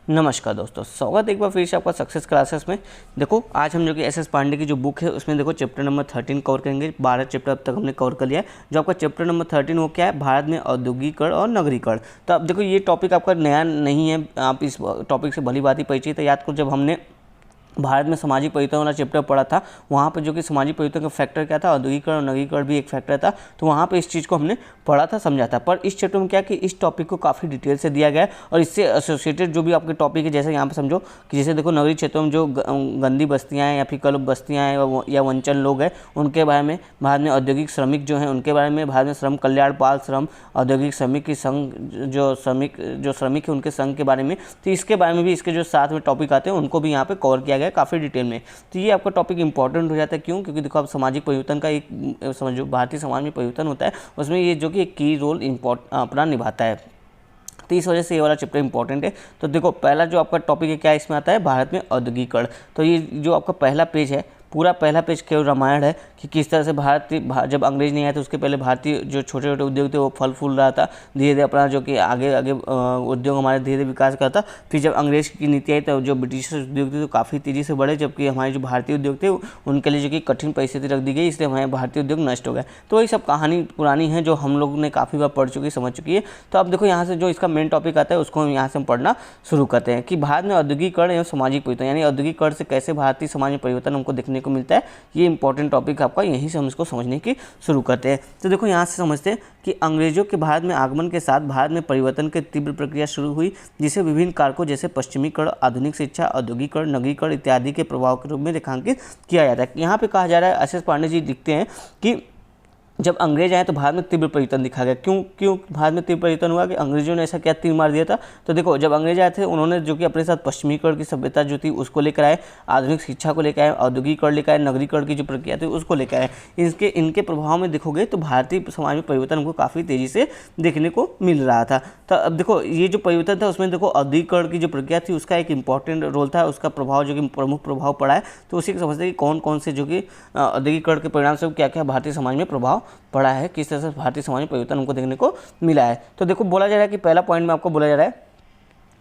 नमस्कार दोस्तों, स्वागत एक बार फिर से आपका सक्सेस क्लासेस में। देखो आज हम जो कि एस पांडे की जो बुक है उसमें देखो चैप्टर नंबर 13 कवर करेंगे। 12 चैप्टर अब तक हमने कवर कर लिया है। जो आपका चैप्टर नंबर 13 वो क्या है, भारत में औद्योगिकरण और नगरीकरण। तो अब देखो ये टॉपिक आपका नया नहीं है, आप इस टॉपिक से भली बात ही परिचित है। याद करो जब हमने भारत में सामाजिक परिवर्तन वाला चैप्टर पढ़ा था, वहाँ पे जो कि सामाजिक परिवर्तन का फैक्टर क्या था, औद्योगिकरण और नगरीकरण भी एक फैक्टर था। तो वहाँ पे इस चीज़ को हमने पढ़ा था, समझा था। पर इस चैप्टर में क्या कि इस टॉपिक को काफ़ी डिटेल से दिया गया है और इससे एसोसिएटेड जो भी आपके टॉपिक है, जैसे यहाँ पे समझो कि जैसे देखो नगरीय क्षेत्रों में जो गंदी बस्तियाँ हैं या फिर कलुप बस्तियाँ हैं या वंचन लोग हैं, उनके बारे में, भारत में औद्योगिक श्रमिक जो हैं उनके बारे में, भारत में श्रम कल्याण, बाल श्रम, औद्योगिक श्रमिक की संघ, जो श्रमिक है उनके संघ के बारे में। तो इसके बारे में भी इसके जो साथ में टॉपिक आते हैं उनको भी यहाँ पे कवर किया गया है काफ़ी डिटेल में। तो ये आपका टॉपिक इंपॉर्टेंट हो जाता है। क्यों? क्योंकि देखो आप सामाजिक परिवर्तन का एक समझो, भारतीय समाज में परिवर्तन होता है उसमें ये जो कि एक की रोल अपना निभाता है। तो इस वजह से ये वाला चैप्टर इंपॉर्टेंट है। तो देखो पहला जो आपका टॉपिक है क्या इसमें आता है, भारत में औद्योगिकरण। तो ये जो आपका पहला पेज है, पूरा पहला पेज केवल रामायण है कि किस तरह से जब अंग्रेज नहीं आए तो उसके पहले भारतीय जो छोटे छोटे उद्योग थे वो फल फूल रहा था, धीरे धीरे अपना जो कि आगे आगे उद्योग हमारे धीरे धीरे विकास करता। फिर जब अंग्रेज की नीति आई तो जो ब्रिटिश उद्योग थे तो काफ़ी तेज़ी से बढ़े, जबकि हमारे जो भारतीय उद्योग थे उनके लिए जो कि कठिन परिस्थिति रख दी गई, इसलिए हमारे भारतीय उद्योग नष्ट हो गए। तो वही सब कहानी पुरानी है जो हम लोग ने काफ़ी बार पढ़ चुकी, समझ चुकी है। तो अब देखो यहाँ से जो इसका मेन टॉपिक आता है उसको हम यहाँ से हम पढ़ना शुरू करते हैं कि भारत में औद्योगिकरण एवं सामाजिक परिवर्तन, यानी औद्योगिकरण से कैसे भारतीय समाज में परिवर्तन हमको देखने को मिलता है। ये इंपॉर्टेंट टॉपिक आपका, यहीं से हम इसको समझने की शुरू करते हैं। तो देखो यहाँ से समझते हैं कि अंग्रेजों के भारत में आगमन के साथ भारत में परिवर्तन की तीव्र प्रक्रिया शुरू हुई, जिसे विभिन्न कारकों जैसे पश्चिमीकरण, आधुनिक शिक्षा, औद्योगिकरण, नगरीकरण इत्यादि के प्रभाव के रूप में रेखांकित किया जाता है। यहाँ पे कहा जा रहा है, एस पांडे जी लिखते हैं कि जब अंग्रेज आए तो भारत में तीव्र परिवर्तन दिखा गया। क्यों भारत में तीव्र परिवर्तन हुआ कि अंग्रेजों ने ऐसा क्या तीर मार दिया था। तो देखो जब अंग्रेज आए थे उन्होंने जो कि अपने साथ पश्चिमीकरण की सभ्यता जो थी उसको लेकर आए, आधुनिक शिक्षा को लेकर आए, औद्योगिकरण लेकर आए, नगरीकरण की जो प्रक्रिया थी उसको लेकर आए। इनके प्रभाव में देखोगे तो भारतीय समाज में परिवर्तन हमको काफ़ी तेज़ी से देखने को मिल रहा था। तो अब देखो ये जो परिवर्तन था उसमें देखो औद्योगिकरण की जो प्रक्रिया थी उसका एक इंपॉर्टेंट रोल था, उसका प्रभाव जो कि प्रमुख प्रभाव पड़ा है। तो उसी को समझते हैं कि कौन कौन से जो कि औद्योगिकरण के परिणाम से क्या क्या भारतीय समाज में प्रभाव पड़ा है, किस तरह से भारतीय समाज में परिवर्तन हमको देखने को मिला है। तो देखो बोला जा रहा है कि पहला पॉइंट में आपको बोला जा रहा है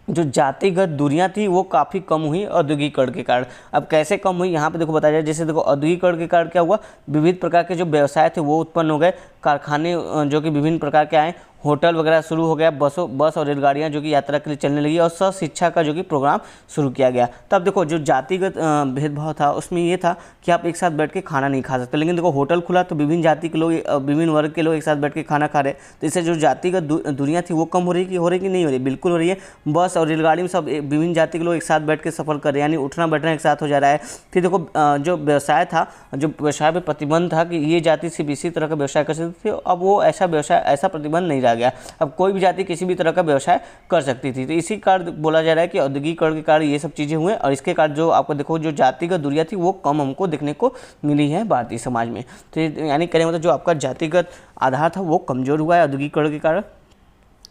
जो जातिगत दूरियां थी वो काफ़ी कम हुई औद्योगिकरण के कारण। अब कैसे कम हुई यहाँ पे देखो बताया जाए, जैसे देखो औद्योगिकरण के कारण क्या हुआ, विविध प्रकार के जो व्यवसाय थे वो उत्पन्न हो गए, कारखाने जो कि विभिन्न प्रकार के आए, होटल वगैरह शुरू हो गया, बस और रेलगाड़ियाँ जो कि यात्रा के लिए चलने लगी और शिक्षा का जो कि प्रोग्राम शुरू किया गया। तब देखो जो जातिगत भेदभाव था उसमें ये था कि आप एक साथ बैठ के खाना नहीं खा सकते, लेकिन देखो होटल खुला तो विभिन्न जाति के लोग, विभिन्न वर्ग के लोग एक साथ बैठ के खाना खा रहे। तो इससे जो जातिगत दूरियाँ थी वो कम हो रही कि नहीं हो रही, बिल्कुल हो रही है। बस और रेलगाड़ी में सब विभिन्न जाति के लोग एक साथ बैठ के सफ़र कर रहे हैं, यानी उठना बैठना एक साथ हो जा रहा है। फिर देखो जो व्यवसाय था, जो व्यवसाय पर प्रतिबंध था कि ये जाति सिर्फ इसी तरह का व्यवसाय कर सकती थी, अब वो ऐसा प्रतिबंध नहीं रह गया। अब कोई भी जाति किसी भी तरह का व्यवसाय कर सकती थी। तो इसी कारण बोला जा रहा है कि औद्योगिकरण के कारण ये सब चीज़ें हुए और इसके कारण जो आपको देखो जो जातिगत दूरियां थी वो कम हमको देखने को मिली है भारतीय समाज में। तो यानी कहने मतलब जो आपका जातिगत आधार था वो कमज़ोर हुआ है औद्योगिकरण के कारण।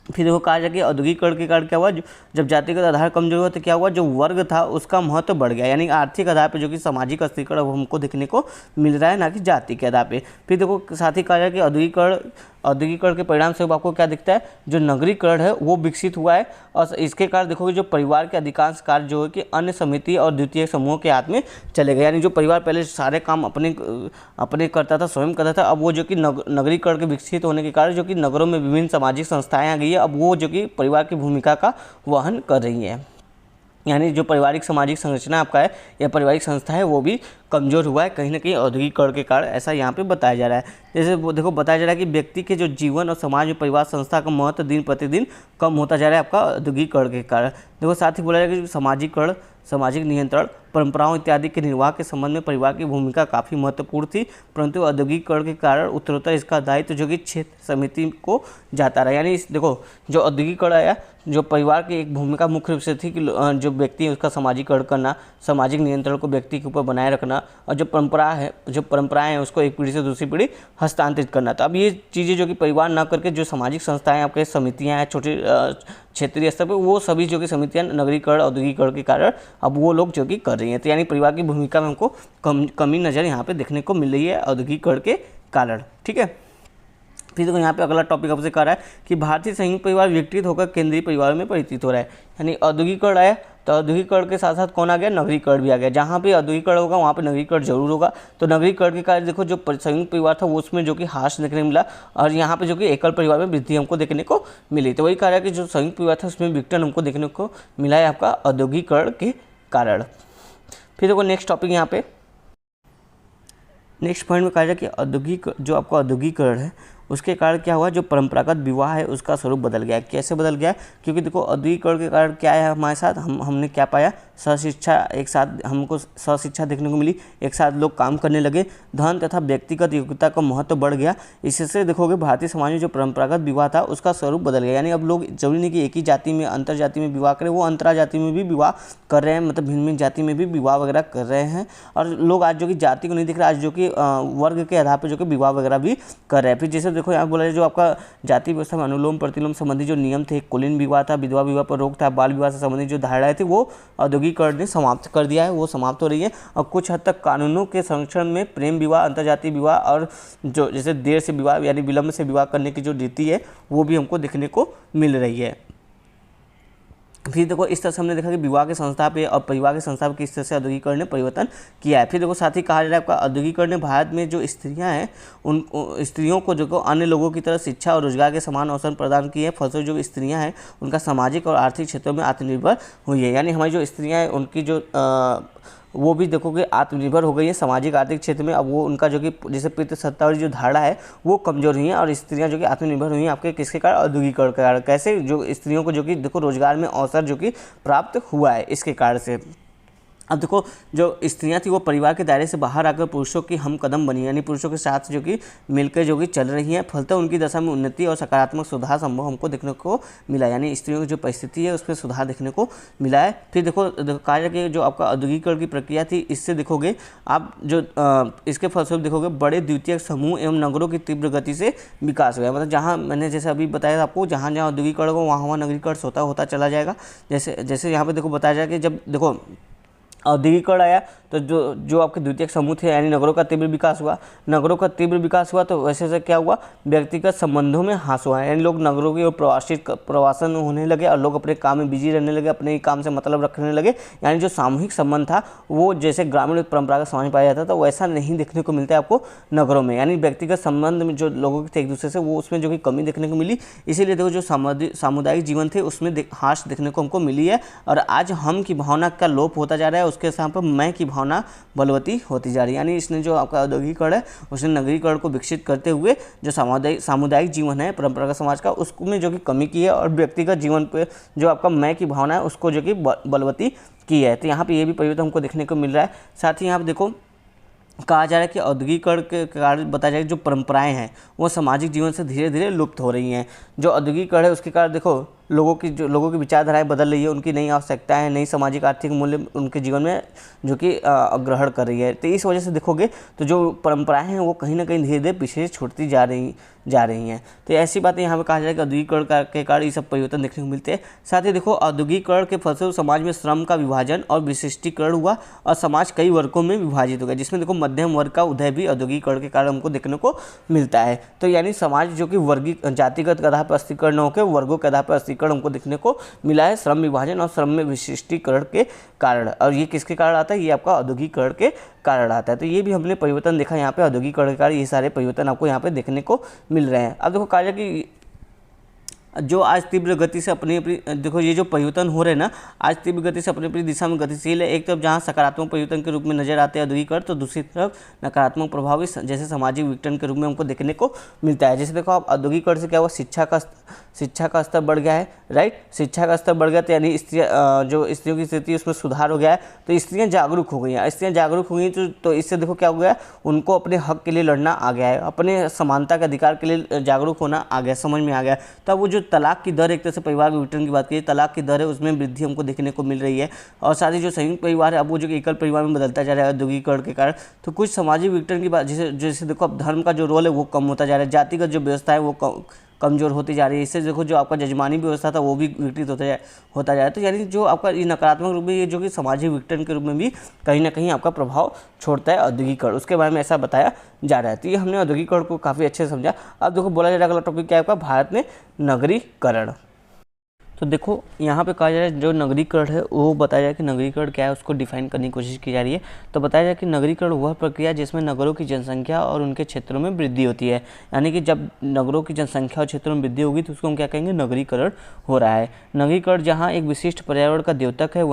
फिर देखो कहा जाए कि औद्योगिकरण के कारण क्या हुआ, जब जातिगत आधार कमजोर हुआ तो क्या हुआ, जो वर्ग था उसका महत्व बढ़ गया, यानी आर्थिक आधार पे जो कि सामाजिक अस्थिरीकरण वो हमको देखने को मिल रहा है, ना कि जाति के आधार पे। फिर देखो साथ ही कहा जाए कि औद्योगिकरण के परिणाम से आपको क्या दिखता है, जो नगरीकरण है वो विकसित हुआ है और इसके कारण देखोगे जो परिवार के अधिकांश कार्य जो है कि अन्य समिति और द्वितीय समूह के हाथ में चले गए। यानी जो परिवार पहले सारे काम अपने करता था, स्वयं करता था, अब वो जो कि नगरीकरण के विकसित होने के कारण जो कि नगरों में विभिन्न सामाजिक संस्थाएं आ गई है, अब वो जो कि परिवार की भूमिका का वहन कर रही है। यानी जो पारिवारिक सामाजिक संरचना आपका है या पारिवारिक संस्था है वो भी कमज़ोर हुआ है कहीं ना कहीं औद्योगिकरण के कारण, ऐसा यहाँ पे बताया जा रहा है। जैसे वो देखो बताया जा रहा है कि व्यक्ति के जो जीवन और समाज में परिवार संस्था का महत्व दिन प्रतिदिन कम होता जा रहा है आपका औद्योगिकरण के कारण। देखो साथ ही बोला जाए कि सामाजिकरण, सामाजिक नियंत्रण, परंपराओं इत्यादि के निर्वाह के संबंध में परिवार की भूमिका काफ़ी महत्वपूर्ण थी, परंतु औद्योगिकरण के कारण उत्तरोत्तर इसका दायित्व जो कि क्षेत्र समिति को जाता रहा। यानी देखो जो औद्योगिकरण आया, जो परिवार की एक भूमिका मुख्य रूप से थी कि जो व्यक्ति है उसका सामाजिकरण करना, सामाजिक नियंत्रण को व्यक्ति के ऊपर बनाए रखना और जो परंपराएं हैं उसको एक पीढ़ी से दूसरी पीढ़ी हस्तांतरित करना। तो अब ये चीज़ें जो कि परिवार ना करके जो सामाजिक संस्थाएं आपके समितियाँ हैं छोटे क्षेत्रीय स्तर पर, वो सभी जो कि समितियाँ नगरीकरण औद्योगिकरण के कारण अब वो लोग जो कि कर रही हैं। तो यानी परिवार की भूमिका में हमको कमी नज़र यहाँ पे देखने को मिल रही है औद्योगिकरण के कारण। ठीक है, फिर देखो यहाँ पे अगला टॉपिक आपसे कह रहा है कि भारतीय संयुक्त परिवार विकसित होकर केंद्रीय परिवारों में परिवर्तित हो रहा है, यानी औद्योगिकरण आया तो औद्योगिकरण के साथ साथ कौन आ गया, नगरीकरण भी आ गया। जहाँ पे औद्योगिकरण होगा वहाँ पे नगरीकरण जरूर होगा। तो नगरीकरण के कारण देखो जो संयुक्त परिवार था वो उसमें जो कि ह्रास देखने को मिला, और यहाँ पे जो कि एकल परिवार में वृद्धि हमको देखने को मिली। तो वही कह रहा है कि जो संयुक्त परिवार था उसमें विघटन हमको देखने को मिला है आपका औद्योगिकरण के कारण। फिर देखो नेक्स्ट टॉपिक यहाँ पे नेक्स्ट पॉइंट में कहा जाए कि जो आपका औद्योगिकरण है उसके कारण क्या हुआ, जो परंपरागत विवाह है उसका स्वरूप बदल गया। कैसे बदल गया, क्योंकि देखो औद्योगिकरण के कारण क्या है हमारे साथ, हमने क्या पाया, सहशिक्षा, एक साथ हमको सहशिक्षा देखने को मिली, एक साथ लोग काम करने लगे, धन तथा व्यक्तिगत योग्यता का महत्व बढ़ गया। इससे देखोगे भारतीय समाज में जो परंपरागत विवाह था उसका स्वरूप बदल गया। यानी अब लोग जरूरी नहीं कि एक ही जाति में अंतर जाति में विवाह करें, वो अंतरा जाति में भी विवाह कर रहे हैं, मतलब भिन्न भिन्न जाति में भी विवाह वगैरह कर रहे हैं। और लोग आज जो कि जाति को नहीं देख रहे, आज जो कि वर्ग के आधार पर जो कि विवाह वगैरह भी कर रहे हैं। फिर जैसे देखो यहाँ बोला जाए जो आपका जाति व्यवस्था में अनुलोम प्रतिलोम संबंधी जो नियम थे, कुलीन विवाह था, विधवा विवाह पर रोक था, बाल विवाह से संबंधित जो धारणाएं थी वो औद्योगिकरण ने समाप्त कर दिया है, वो समाप्त हो रही है। और कुछ हद तक कानूनों के संरक्षण में प्रेम विवाह, अंतर्जातीय विवाह और जो जैसे देर से विवाह यानी विलंब से विवाह करने की जो रीति है वो भी हमको देखने को मिल रही है। फिर देखो इस तरह से हमने देखा कि विवाह के संस्था पे और परिवार के संस्था पे किस तरह से औद्योगिकरण ने परिवर्तन किया है। फिर देखो साथ ही कहा जा रहा है आपका औद्योगिकरण ने भारत में जो स्त्रियां हैं उन स्त्रियों को जो अन्य लोगों की तरह शिक्षा और रोजगार के समान अवसर प्रदान किए हैं। फलस्वरूप जो स्त्रियां हैं उनका सामाजिक और आर्थिक क्षेत्रों में आत्मनिर्भर हुई है। यानी हमारी जो स्त्रियाँ हैं उनकी जो वो भी देखोगे आत्मनिर्भर हो गई है सामाजिक आर्थिक क्षेत्र में। अब वो उनका जो कि जैसे पितृसत्ता वाली जो धारणा है वो कमजोर हुई है, और स्त्रियां जो कि आत्मनिर्भर हुई हैं आपके किसके कारण, औद्योगिकरण के कारण। कैसे, जो स्त्रियों को जो कि देखो रोजगार में अवसर जो कि प्राप्त हुआ है इसके कारण से। अब देखो जो स्त्रियां थी वो परिवार के दायरे से बाहर आकर पुरुषों की हम कदम बनी, यानी पुरुषों के साथ जो कि मिलकर जो कि चल रही हैं। फलतः उनकी दशा में उन्नति और सकारात्मक सुधार संभव हमको देखने को मिला, यानी स्त्रियों की जो परिस्थिति है उसमें सुधार देखने को मिला है। फिर देखो कहा जाए कि जो आपका औद्योगिकरण की प्रक्रिया थी इससे देखोगे आप जो इसके फलस्वरूप देखोगे बड़े द्वितीयक समूह एवं नगरों की तीव्र गति से विकास हुआ है। मतलब जहाँ मैंने जैसे अभी बताया था आपको, जहाँ जहाँ औद्योगिकरण हो वहाँ नगरीकरण होता चला जाएगा। जैसे यहाँ पे देखो बताया जाए कि जब देखो औद्योगिकरण आया तो जो आपके द्वितीयक समूह थे यानी नगरों का तीव्र विकास हुआ। नगरों का तीव्र विकास हुआ तो वैसे से क्या हुआ, व्यक्तिगत संबंधों में ह्रास हुआ, यानी लोग नगरों की ओर प्रवासन होने लगे और लोग अपने काम में बिजी रहने लगे, अपने ही काम से मतलब रखने लगे। यानी जो सामूहिक संबंध था वो जैसे ग्रामीण परंपरागत समाज में पाया जाता था वैसा नहीं देखने को मिलता है आपको नगरों में। यानी व्यक्तिगत संबंध में जो लोगों के थे एक दूसरे से वो उसमें जो कि कमी देखने को मिली। इसीलिए देखो जो सामुदायिक जीवन थे उसमें ह्रास देखने को हमको मिली है। और आज हम की भावना का लोप होता जा रहा है, उसके स्थान पर मैं की भावना बलवती होती जा रही है। यानी इसने जो आपका औद्योगिकरण है उसने नगरीकरण को विकसित करते हुए जो सामुदायिक जीवन है परंपरागत समाज का उसमें जो कि कमी की है, और व्यक्तिगत जीवन पे जो आपका मैं की भावना है उसको जो कि बलवती की है। तो यहाँ पे ये भी परिवर्तन हमको देखने को मिल रहा है। साथ ही यहाँ पे देखो कहा जा रहा है कि औद्योगिकरण के कारण बताया जाए जो परंपराएं हैं वो सामाजिक जीवन से धीरे धीरे लुप्त हो रही हैं। जो औद्योगिकरण है उसके कारण देखो लोगों की विचारधाराएं बदल रही है, उनकी नई आवश्यकताएं, नई सामाजिक आर्थिक मूल्य उनके जीवन में जो कि ग्रहण कर रही है। तो इस वजह से देखोगे तो जो परंपराएं हैं वो कहीं ना कहीं धीरे धीरे पीछे छूटती जा रही हैं। तो ऐसी बातें यहाँ पे कहा जाए कि औद्योगिकरण के कारण ये सब परिवर्तन देखने को मिलते हैं। साथ ही देखो औद्योगिकरण के फलस्वरूप समाज में श्रम का विभाजन और विशिष्टीकरण हुआ और समाज कई वर्गों में विभाजित हो गया, जिसमें देखो मध्यम वर्ग का उदय भी औद्योगिकरण के कारण हमको देखने को मिलता है। तो यानी समाज जो कि वर्गीय जातिगत आधार पर अस्थिकरण होकर वर्गों के आधार पर अस्थिकरण हमको देखने को मिला है श्रम विभाजन और श्रम में विशिष्टीकरण के कारण। और ये किसके कारण आता है, ये आपका औद्योगिकरण के कारण आता है। तो ये भी हमने परिवर्तन देखा यहाँ पे औद्योगिकरण के कारण, ये सारे परिवर्तन आपको यहाँ पे देखने को मिल रहे हैं। अब देखो कहा जाए कि जो आज तीव्र गति से अपनी देखो ये जो परिवर्तन हो रहे हैं ना आज तीव्र गति से अपनी दिशा में गतिशील है। एक तरफ जहाँ सकारात्मक परिवर्तन के रूप में नजर आते हैं औद्योगिकरण, तो दूसरी तरफ नकारात्मक प्रभाव जैसे सामाजिक विघटन के रूप में हमको देखने को मिलता है। जैसे देखो आप औद्योगिकरण से क्या हुआ, शिक्षा का स्तर बढ़ गया है, राइट, शिक्षा का स्तर बढ़ गया तो यानी जो स्त्रियों की स्थिति उसमें सुधार हो गया है। तो स्त्रियाँ जागरूक हो गई हैं, स्त्रियाँ जागरूक हो गई तो इससे देखो क्या हो गया, उनको अपने हक के लिए लड़ना आ गया है, अपने समानता के अधिकार के लिए जागरूक होना आ गया, समझ में आ गया। तब वो जो तलाक की दर, एक तरह से परिवार विघटन की बात करिए, तलाक की दर है उसमें वृद्धि हमको देखने को मिल रही है। और साथ ही जो संयुक्त परिवार है अब वो जो एकल परिवार में बदलता जा रहा है औद्योगिकरण के कारण। तो कुछ सामाजिक विघटन की बात जैसे देखो अब धर्म का जो रोल है वो कम होता जा रहा है, जातिगत जो व्यवस्था है वो कमज़ोर होती जा रही है। इससे देखो जो आपका जजमानी व्यवस्था था वो भी विकसित होता जा रहा है। तो यानी जो आपका ये नकारात्मक रूप में ये जो कि सामाजिक विघटन के रूप में भी कहीं ना कहीं आपका प्रभाव छोड़ता है औद्योगिकरण, उसके बारे में ऐसा बताया जा रहा है। तो ये हमने औद्योगिकरण को काफ़ी अच्छे से समझा। अब देखो बोला जा रहा है अगला टॉपिक क्या है आपका, भारत में नगरीकरण। तो देखो यहाँ पे कहा जा रहा है जो नगरीकरण है वो बताया जाए कि नगरीकरण क्या है, उसको डिफाइन करने की कोशिश की जा रही है। तो बताया जाए कि नगरीकरण वह प्रक्रिया जिसमें नगरों की जनसंख्या और उनके क्षेत्रों में वृद्धि होती है। यानी कि जब नगरों की जनसंख्या और क्षेत्रों में वृद्धि होगी तो उसको हम क्या कहेंगे, नगरीकरण हो रहा है। नगरीकरण जहाँ एक विशिष्ट पर्यावरण का द्योतक है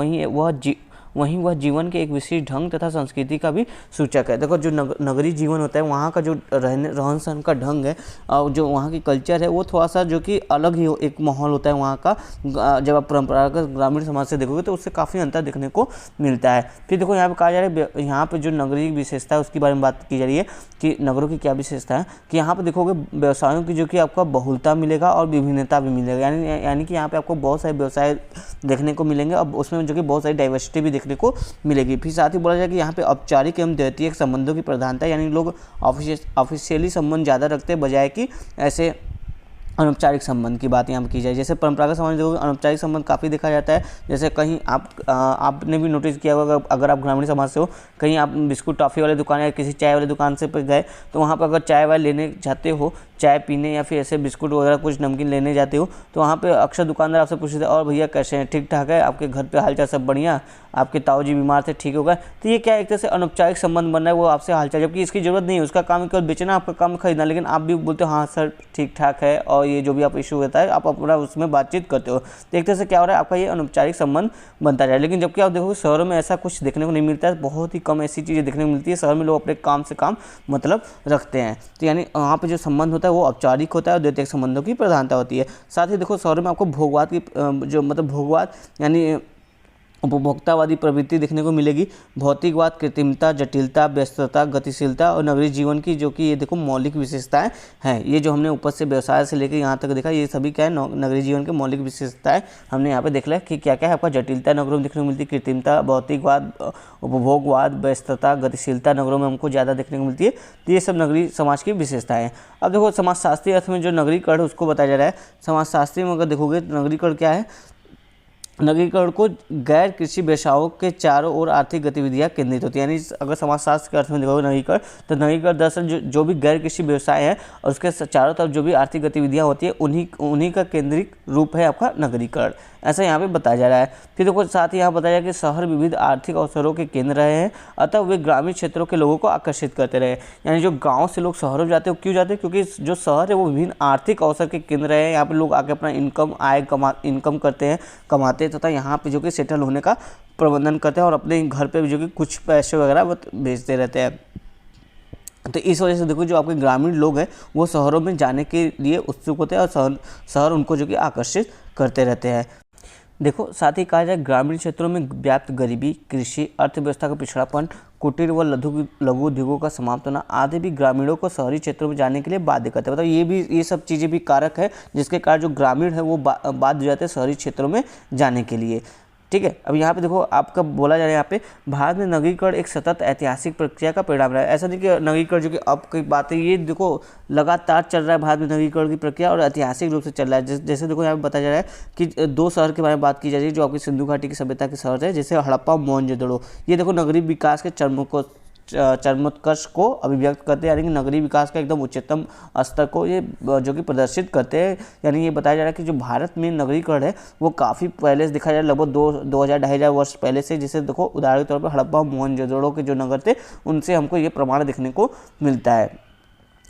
वहीं वह जीवन के एक विशेष ढंग तथा संस्कृति का भी सूचक है। देखो जो नगरी जीवन होता है वहाँ का जो रहन सहन का ढंग है और जो वहाँ की कल्चर है वो थोड़ा सा जो कि अलग ही एक माहौल होता है वहाँ का। जब आप परंपरागत ग्रामीण समाज से देखोगे तो उससे काफ़ी अंतर देखने को मिलता है। फिर देखो यहाँ पे कहा जा रहा है यहाँ पे जो नगरीय विशेषता है उसके बारे में बात की जा रही है कि नगरों की क्या विशेषता है कि यहाँ पे देखोगे व्यवसायों की जो कि आपका बहुलता मिलेगा और विभिन्नता भी मिलेगा। यानी कि यहाँ पे आपको बहुत सारे व्यवसाय देखने को मिलेंगे। अब उसमें जो कि बहुत सारी डाइवर्सिटी भी देखने को मिलेगी। फिर साथ ही बोला जाए कि यहाँ पे औपचारिक एवं द्वितीयक संबंधों की प्रधानता, यानी लोग ऑफिशियली संबंध ज़्यादा रखते हैं बजाय कि ऐसे अनौपचारिक संबंध की बात यहाँ पर की जाए। जैसे परंपरागत समाज देखोगे अनौपचारिक संबंध काफ़ी देखा जाता है। जैसे कहीं आपने भी नोटिस किया होगा अगर आप ग्रामीण समाज से हो, कहीं आप बिस्कुट टॉफ़ी वाले दुकान या किसी चाय वाले दुकान से पर गए तो वहाँ पर अगर चाय वाय लेने जाते हो, चाय पीने या फिर ऐसे बिस्कुट वगैरह कुछ नमकीन लेने जाते हो तो वहाँ पे अक्सर दुकानदार आपसे पूछते हैं और भैया कैसे हैं, ठीक ठाक है, आपके घर पे हालचाल सब बढ़िया, आपके ताऊ जी बीमार थे ठीक हो गए। तो ये क्या एक तरह से अनौपचारिक संबंध बन रहा है, वो आपसे हालचाल, जबकि इसकी ज़रूरत नहीं है, उसका काम केवल बेचना, आपका काम खरीदना, लेकिन आप भी बोलते हो हाँ सर ठीक ठाक है और ये जो भी आप इशू होता है आप अपना उसमें बातचीत करते हो। तो एक तरह से क्या हो रहा है आपका ये अनौपचारिक संबंध बनता जाए। लेकिन जबकि आप देखोगे शहरों में ऐसा कुछ देखने को नहीं मिलता है, बहुत ही कम ऐसी चीज़ें देखने को मिलती है। शहर में लोग अपने काम से काम मतलब रखते हैं। तो यानी वहाँ पे जो संबंध होता है वो औपचारिक होता है और द्वितीयक संबंधों की प्रधानता होती है। साथ ही देखो शहरों में आपको भोगवाद की जो मतलब भोगवाद यानी उपभोक्तावादी प्रवृत्ति देखने को मिलेगी। भौतिकवाद, कृत्रिमता, जटिलता, व्यस्तता, गतिशीलता और नगरीय जीवन की जो कि ये देखो मौलिक विशेषताएं हैं। ये जो हमने ऊपर से व्यवसाय से लेकर यहाँ तक देखा ये सभी क्या है नगरीय जीवन के मौलिक विशेषताएं हमने यहाँ पे देख लिया कि क्या क्या है आपका। जटिलता नगरों में देखने को मिलती है, कृत्रिमता, भौतिकवाद, उपभोगवाद, व्यस्तता, गतिशीलता नगरों में हमको ज़्यादा देखने को मिलती है। तो ये सब नगरीय समाज की विशेषताएं हैं। अब देखो समाजशास्त्रीय अर्थ में जो नगरीकरण उसको बताया जा रहा है। समाजशास्त्री में अगर देखोगे नगरीकरण क्या है, नगरीकरण को गैर कृषि व्यवसायों के चारों ओर आर्थिक गतिविधियां केंद्रित होती है। यानी अगर समाजशास्त्र के अर्थ में देखोगे नगरीकरण तो नगरीकरण दरअसल जो भी गैर कृषि व्यवसाय है और उसके चारों तरफ जो भी आर्थिक गतिविधियां होती है उन्हीं का केंद्रित रूप है आपका नगरीकरण, ऐसा यहाँ पे बताया जा रहा है। फिर देखो साथ ही यहाँ बताया जाए कि शहर विविध आर्थिक अवसरों के केंद्र रहे हैं, अतः वे ग्रामीण क्षेत्रों के लोगों को आकर्षित करते रहे। यानी जो गाँव से लोग शहरों में जाते हैं क्यों जाते हैं, क्योंकि जो शहर है वो विभिन्न आर्थिक अवसर के केंद्र रहे हैं। यहाँ पे लोग आके अपना इनकम करते हैं, कमाते हैं तथा यहाँ पे जो कि सेटल होने का प्रबंधन करते हैं और अपने घर पे भी जो कि कुछ पैसे वगैरह वो भेजते रहते हैं। तो इस वजह से देखो जो आपके ग्रामीण लोग हैं वो शहरों में जाने के लिए उत्सुक होते हैं और शहर उनको जो कि आकर्षित करते रहते हैं। देखो साथ ही कहा जाए ग्रामीण क्षेत्रों में व्याप्त गरीबी, कृषि अर्थव्यवस्था का पिछड़ापन, कुटीर व लघु उद्योगों का समाप्त होना आदि भी ग्रामीणों को शहरी क्षेत्रों में जाने के लिए बाध्य करते हैं। मतलब ये सब चीज़ें भी कारक है जिसके कारण जो ग्रामीण है वो बाध्य हो जाते हैं शहरी क्षेत्रों में जाने के लिए। ठीक है। अब यहाँ पे देखो आपका बोला जा रहा है यहाँ पे भारत में नगरीकरण एक सतत ऐतिहासिक प्रक्रिया का परिणाम रहा है। ऐसा नहीं कि नगरीकरण जो कि अब की बात है, ये देखो लगातार चल रहा है भारत में नगरीकरण की प्रक्रिया और ऐतिहासिक रूप से चल रहा है। जैसे देखो यहाँ पे बताया जा रहा है कि 2 शहर के बारे में बात की जा रही है जो आपकी सिंधु घाटी की सभ्यता के शहर है, जैसे हड़प्पा, मोहनजोदड़ो। ये देखो नगरीय विकास के चरमोत्कर्ष को अभिव्यक्त करते हैं, यानी कि नगरीय विकास का एकदम उच्चतम स्तर को ये जो कि प्रदर्शित करते हैं। यानी ये बताया जा रहा है कि जो भारत में नगरीकरण है वो काफ़ी पहले से दिखा जा रहा है, लगभग 2000-2500 वर्ष पहले से। जैसे देखो उदाहरण के तौर पर हड़प्पा, मोहनजोदड़ो के जो नगर थे उनसे हमको ये प्रमाण देखने को मिलता है।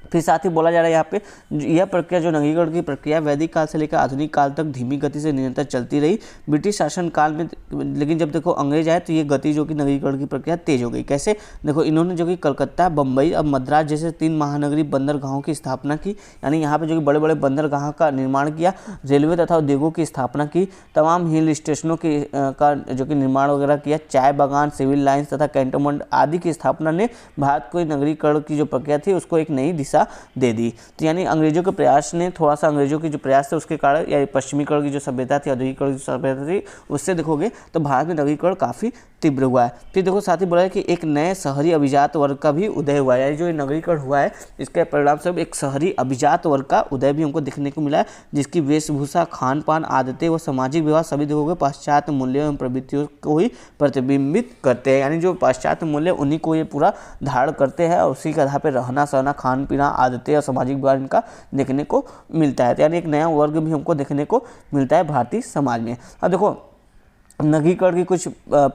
फिर साथ ही बोला जा रहा है यहाँ पे यह प्रक्रिया जो नगरीकरण की प्रक्रिया वैदिक काल से लेकर आधुनिक काल तक धीमी गति से निरंतर चलती रही। ब्रिटिश शासन काल में लेकिन जब देखो अंग्रेज आए तो ये गति जो कि नगरीकरण की प्रक्रिया तेज हो गई। कैसे देखो इन्होंने जो कि कलकत्ता, बम्बई और मद्रास जैसे 3 महानगरीय बंदरगाहों की स्थापना की। यानी यहाँ पे जो कि बड़े बड़े बंदरगाह का निर्माण किया, रेलवे तथा उद्योगों की स्थापना की, तमाम हिल स्टेशनों का जो कि निर्माण वगैरह किया, चाय बागान, सिविल लाइन्स तथा कैंटोनमेंट आदि की स्थापना ने भारत को नगरीकरण की जो प्रक्रिया थी उसको एक नई दिशा दे दी। तो यानी अंग्रेजों के प्रयास ने थोड़ा सा अंग्रेजों के जो प्रयास थे उसके कारण या पश्चिमीकरण की जो सभ्यता थी, औद्योगिकरण की सभ्यता थी, उससे देखोगे तो भारत में नगरीकरण काफ़ी तीव्र हुआ है। फिर देखो साथ ही बोला है कि एक नए शहरी अभिजात वर्ग का भी उदय हुआ है, यानी जो नगरीकरण हुआ है इसके परिणाम स्वरूप एक शहरी अभिजात वर्ग का उदय भी हमको देखने को मिला है, जिसकी वेशभूषा, खान पान, आदतें व सामाजिक व्यवहार सभी देखोगे पाश्चात्य मूल्यों एवं प्रवृत्तियों को ही प्रतिबिंबित करते हैं। यानी जो पाश्चात्य मूल्य उन्हीं को ये पूरा धारण करते हैं और उसी के आधार पर रहना सहना, खान पीना, आदतें और सामाजिक व्यवहार इनका देखने को मिलता है। यानी एक नया वर्ग भी हमको देखने को मिलता है भारतीय समाज में। अब देखो नगरीकरण की कुछ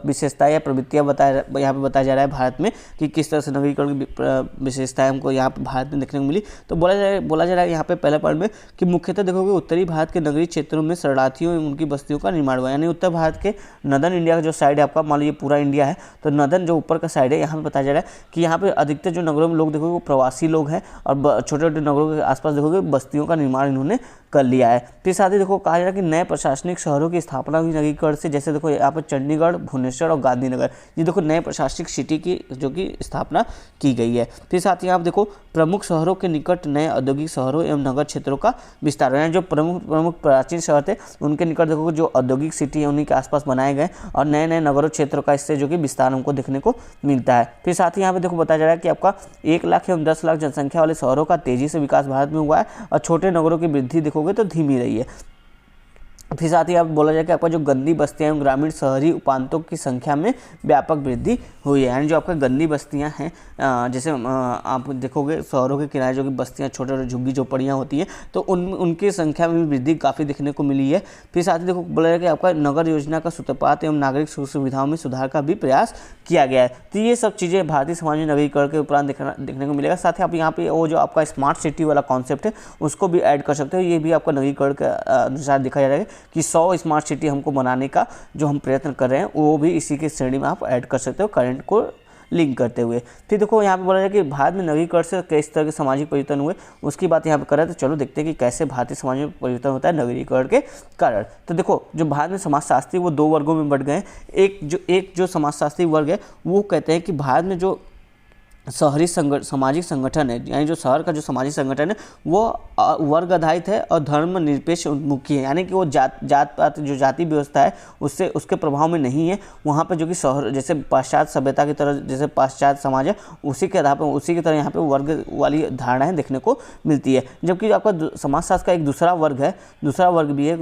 विशेषताएं या प्रवृत्तियाँ यहाँ पे बताया जा रहा है भारत में कि किस तरह से नगरीकरण की विशेषताएं हमको यहाँ पे भारत में देखने को मिली। तो बोला जा रहा है यहाँ पे पहले पॉइंट में कि मुख्यतः देखोगे उत्तरी भारत के नगरीय क्षेत्रों में शरणार्थियों एवं उनकी बस्तियों का निर्माण हुआ। यानी उत्तर भारत के नदर्न इंडिया का जो साइड है आपका, मान लीजिए पूरा इंडिया है तो नदर्न जो ऊपर का साइड है यहाँ पे बताया जा रहा है कि यहाँ पे अधिकतर जो नगरों में लोग देखोगे वो प्रवासी लोग हैं और छोटे छोटे नगरों के आसपास देखोगे बस्तियों का निर्माण इन्होंने कर लिया है। फिर साथ ही देखो कहा जा रहा है कि नए प्रशासनिक शहरों की स्थापना हुई नगरीकरण से, जैसे देखो यहाँ पर चंडीगढ़, भुवनेश्वर और गांधीनगर, ये देखो नए प्रशासनिक सिटी की जो कि स्थापना की गई है। फिर साथ ही आप देखो प्रमुख शहरों के निकट नए औद्योगिक शहरों एवं नगर क्षेत्रों का विस्तार, यानी जो प्रमुख प्राचीन शहर थे उनके निकट देखोगे जो औद्योगिक सिटी है उन्हीं के आसपास बनाए गए और नए नए नगरों क्षेत्रों का इससे जो कि विस्तार हमको देखने को मिलता है। फिर साथ ही यहाँ पे देखो बताया जा रहा है कि आपका 1 लाख एवं 10 लाख जनसंख्या वाले शहरों का तेजी से विकास भारत में हुआ है और छोटे नगरों की वृद्धि देखोगे तो धीमी रही है। फिर साथ ही आप बोला जाए कि आपका जो गंदी बस्तियां एवं ग्रामीण शहरी उपांतों की संख्या में व्यापक वृद्धि हुई है। यानी जो आपका गंदी बस्तियां हैं, जैसे आप देखोगे शहरों के किनारे जो कि बस्तियां छोटे छोटे झुग्गी झोपड़ियाँ होती हैं तो उनकी संख्या में भी वृद्धि काफ़ी देखने को मिली है। फिर साथ ही देखो बोला जाए कि आपका नगर योजना का सूत्रपात एवं नागरिक सुख सुविधाओं में सुधार का भी प्रयास किया गया है। तो ये सब चीज़ें भारतीय समाज में नगरीकरण के उपरांत देखने को मिलेगा। साथ ही आप यहाँ पे वो जो आपका स्मार्ट सिटी वाला कॉन्सेप्ट है उसको भी ऐड कर सकते हो, ये भी आपका नगरीकरण के अनुसार देखा जा रहा है कि 100 स्मार्ट सिटी हमको बनाने का जो हम प्रयत्न कर रहे हैं वो भी इसी के श्रेणी में आप ऐड कर सकते हो करंट को लिंक करते हुए। फिर देखो यहाँ पे बोला जाए कि भारत में नगरीकरण से किस तरह के सामाजिक परिवर्तन हुए उसकी बात यहाँ पे कर रहे हैं। तो चलो देखते हैं कि कैसे भारतीय समाज में परिवर्तन होता है नगरीकरण के कारण। तो देखो जो भारत में समाजशास्त्री वो 2 वर्गों में बढ़ गए। एक जो समाजशास्त्री वर्ग है वो कहते हैं कि भारत में जो शहरी सामाजिक संगठन है, यानी जो शहर का जो सामाजिक संगठन है वो वर्ग आधारित है और धर्म निरपेक्ष उन्मुखी है। यानी कि वो जात पात जो जाति व्यवस्था है उसके प्रभाव में नहीं है। वहाँ पे जो कि शहर जैसे पाश्चात्य सभ्यता की तरह जैसे पाश्चात्य समाज है उसी के आधार पर उसी की तरह यहाँ पे वर्ग वाली धारणाएं देखने को मिलती है। जबकि आपका समाजशास्त्र का एक दूसरा वर्ग भी है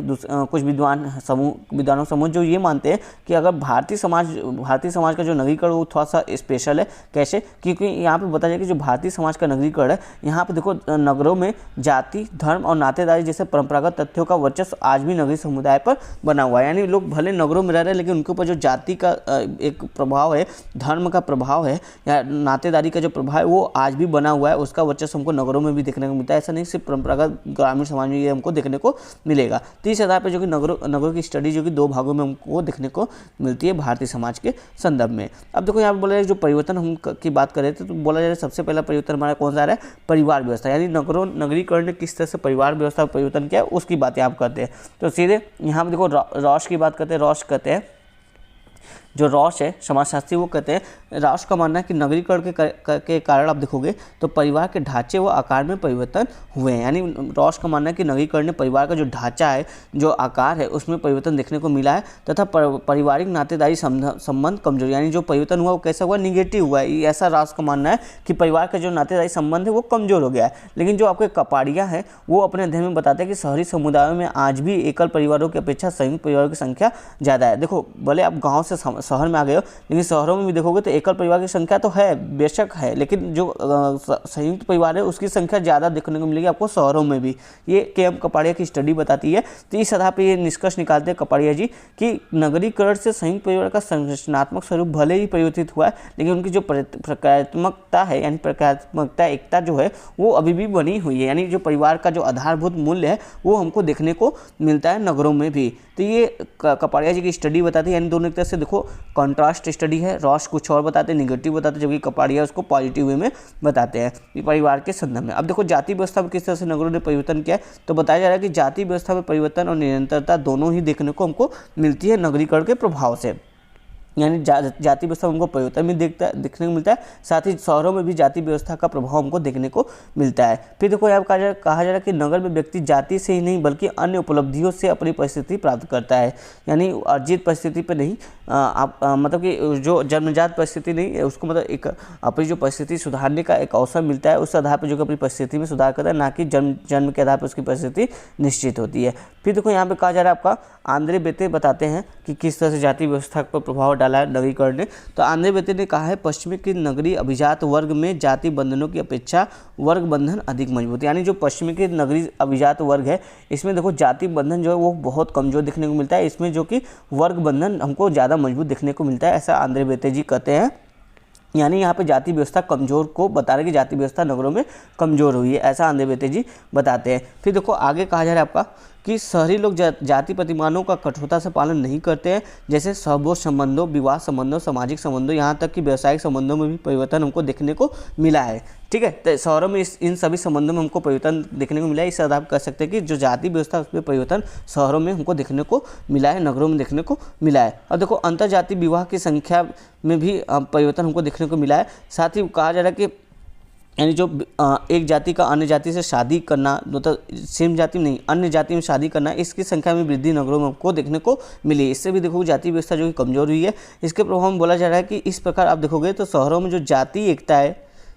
कुछ विद्वानों समूह जो ये मानते हैं कि अगर भारतीय समाज का जो नगरीकरण वो थोड़ा सा स्पेशल है। कैसे? क्योंकि यहाँ पे बताया जाए कि जो भारतीय समाज का नगरीकरण है यहाँ पे देखो नगरों में जाति, धर्म और नातेदारी जैसे परंपरागत तथ्यों का वर्चस्व आज भी नगरीय समुदाय पर बना हुआ है। यानी लोग भले नगरों में रह रहे हैं लेकिन उनके ऊपर जो जाति का एक प्रभाव है, धर्म का प्रभाव है या नातेदारी का जो प्रभाव है वो आज भी बना हुआ है। उसका वर्चस्व हमको नगरों में भी देखने को मिलता है। ऐसा नहीं सिर्फ परंपरागत ग्रामीण समाज में ये हमको देखने को मिलेगा। तो इस आधार पर जो कि नगरों की स्टडी जो कि 2 भागों में हमको देखने को मिलती है भारतीय समाज के संदर्भ में। अब देखो यहाँ पर बोला जाए जो परिवर्तन हम की बात करें तो बोला जाए सबसे पहला परिवर्तन हमारा कौन सा आ रहा है? परिवार व्यवस्था। यानी नगरीकरण ने किस तरह से परिवार व्यवस्था परिवर्तन किया उसकी बातें आप करते हैं। तो सीधे यहाँ पे देखो रॉश की बात करते हैं। रॉश कहते हैं जो रॉश है समाजशास्त्री वो कहते हैं, रॉश का मानना है कि नगरीकरण के कारण आप देखोगे तो परिवार के ढांचे व आकार में परिवर्तन हुए हैं। यानी रॉश का मानना है कि नगरीकरण ने परिवार का जो ढांचा है, जो आकार है उसमें परिवर्तन देखने को मिला है तथा पारिवारिक नातेदारी संबंध कमजोर, यानी जो परिवर्तन हुआ वो कैसा हुआ? निगेटिव हुआ है। ऐसा रॉश का मानना है कि परिवार का जो नातेदारी संबंध है वो कमजोर हो गया है। लेकिन जो आपके कपाड़िया है वो अपने अध्ययन में बताते हैं कि शहरी समुदायों में आज भी एकल परिवारों की अपेक्षा संयुक्त परिवारों की संख्या ज़्यादा है। देखो भले आप गाँव से शहर में आ गए हो लेकिन शहरों में भी देखोगे तो एकल परिवार की संख्या तो है, बेशक है, लेकिन जो संयुक्त परिवार है उसकी संख्या ज़्यादा देखने को मिलेगी आपको शहरों में भी। ये के.एम. कपाड़िया की स्टडी बताती है। तो इस आधार पर ये निष्कर्ष निकालते हैं कपाड़िया जी कि नगरीकरण से संयुक्त परिवार का संरचनात्मक स्वरूप भले ही परिवर्तित हुआ है लेकिन उनकी जो प्रक्रियात्मकता है यानी प्रक्रियात्मकता एकता जो है वो अभी भी बनी हुई है। यानी जो परिवार का जो आधारभूत मूल्य है वो हमको देखने को मिलता है नगरों में भी। तो ये कपाड़िया जी की स्टडी बताती है। यानी दोनों एक तरह से देखो कॉन्ट्रास्ट स्टडी है। रॉश कुछ और बताते हैं, निगेटिव बताते हैं, जबकि कपाड़िया उसको पॉजिटिव वे में बताते हैं परिवार के संदर्भ में। अब देखो जाति व्यवस्था में किस तरह से नगरों ने परिवर्तन किया है। तो बताया जा रहा है कि जाति व्यवस्था में परिवर्तन और निरंतरता दोनों ही देखने को हमको मिलती है नगरीकरण के प्रभाव से। यानी जाति व्यवस्था हमको परिवर्तन भी देखने को मिलता है, साथ ही शहरों में भी जाति व्यवस्था का प्रभाव हमको देखने को मिलता है। फिर देखो यहाँ कहा जा रहा है कि नगर में व्यक्ति जाति से ही नहीं बल्कि अन्य उपलब्धियों से अपनी परिस्थिति प्राप्त करता है, यानी अर्जित परिस्थिति पर नहीं, मतलब कि जो जन्मजात परिस्थिति नहीं है उसको, मतलब एक अपनी जो परिस्थिति सुधारने का एक अवसर मिलता है, उस आधार पर जो कि अपनी परिस्थिति में सुधार करता है, ना कि जन्म के आधार पर उसकी परिस्थिति निश्चित होती है। फिर देखो यहाँ पे कहा जा रहा है आपका आंद्रे बेते बताते हैं कि किस तरह से जाति व्यवस्था पर प्रभाव डाला है नगरीकरण ने। तो आंद्रे बेते ने कहा है पश्चिमी के नगरीय अभिजात वर्ग में जाति बंधनों की अपेक्षा वर्ग बंधन अधिक मजबूत, यानी जो पश्चिमी के नगरीय अभिजात वर्ग है इसमें देखो जाति बंधन जो है वो बहुत कमजोर देखने को मिलता है, इसमें जो कि वर्ग बंधन हमको ज़्यादा मजबूत देखने को मिलता है, ऐसा आंद्रे बेते जी कहते हैं। यानी यहाँ पे जाति व्यवस्था कमजोर को बता रहे कि जाति व्यवस्था नगरों में कमजोर हुई है, ऐसा आंद्रे बेते जी बताते हैं। फिर देखो आगे कहा जा रहा है आपका कि शहरी लोग जाति प्रतिमानों का कठोरता से पालन नहीं करते हैं, जैसे सहभोग संबंधों, विवाह संबंधों, सामाजिक संबंधों, यहाँ तक कि व्यावसायिक संबंधों में भी परिवर्तन हमको देखने को मिला है। ठीक है, तो शहरों में इन सभी संबंधों में हमको परिवर्तन देखने को मिला है। इस आधार पर कह सकते हैं कि जो जाति व्यवस्था उसमें परिवर्तन शहरों में हमको देखने को मिला है, नगरों में देखने को मिला है। और देखो अंतर जाति विवाह की संख्या में भी परिवर्तन हमको देखने को मिला है। साथ ही कहा जा रहा है कि यानी जो एक जाति का अन्य जाति से शादी करना, मतलब सेम जाति में नहीं अन्य जाति में शादी करना, इसकी संख्या में वृद्धि नगरों में हमको देखने को मिली। इससे भी देखो जाति व्यवस्था जो कि कमजोर हुई है, इसके प्रभाव में बोला जा रहा है कि इस प्रकार आप देखोगे तो शहरों में जो जाति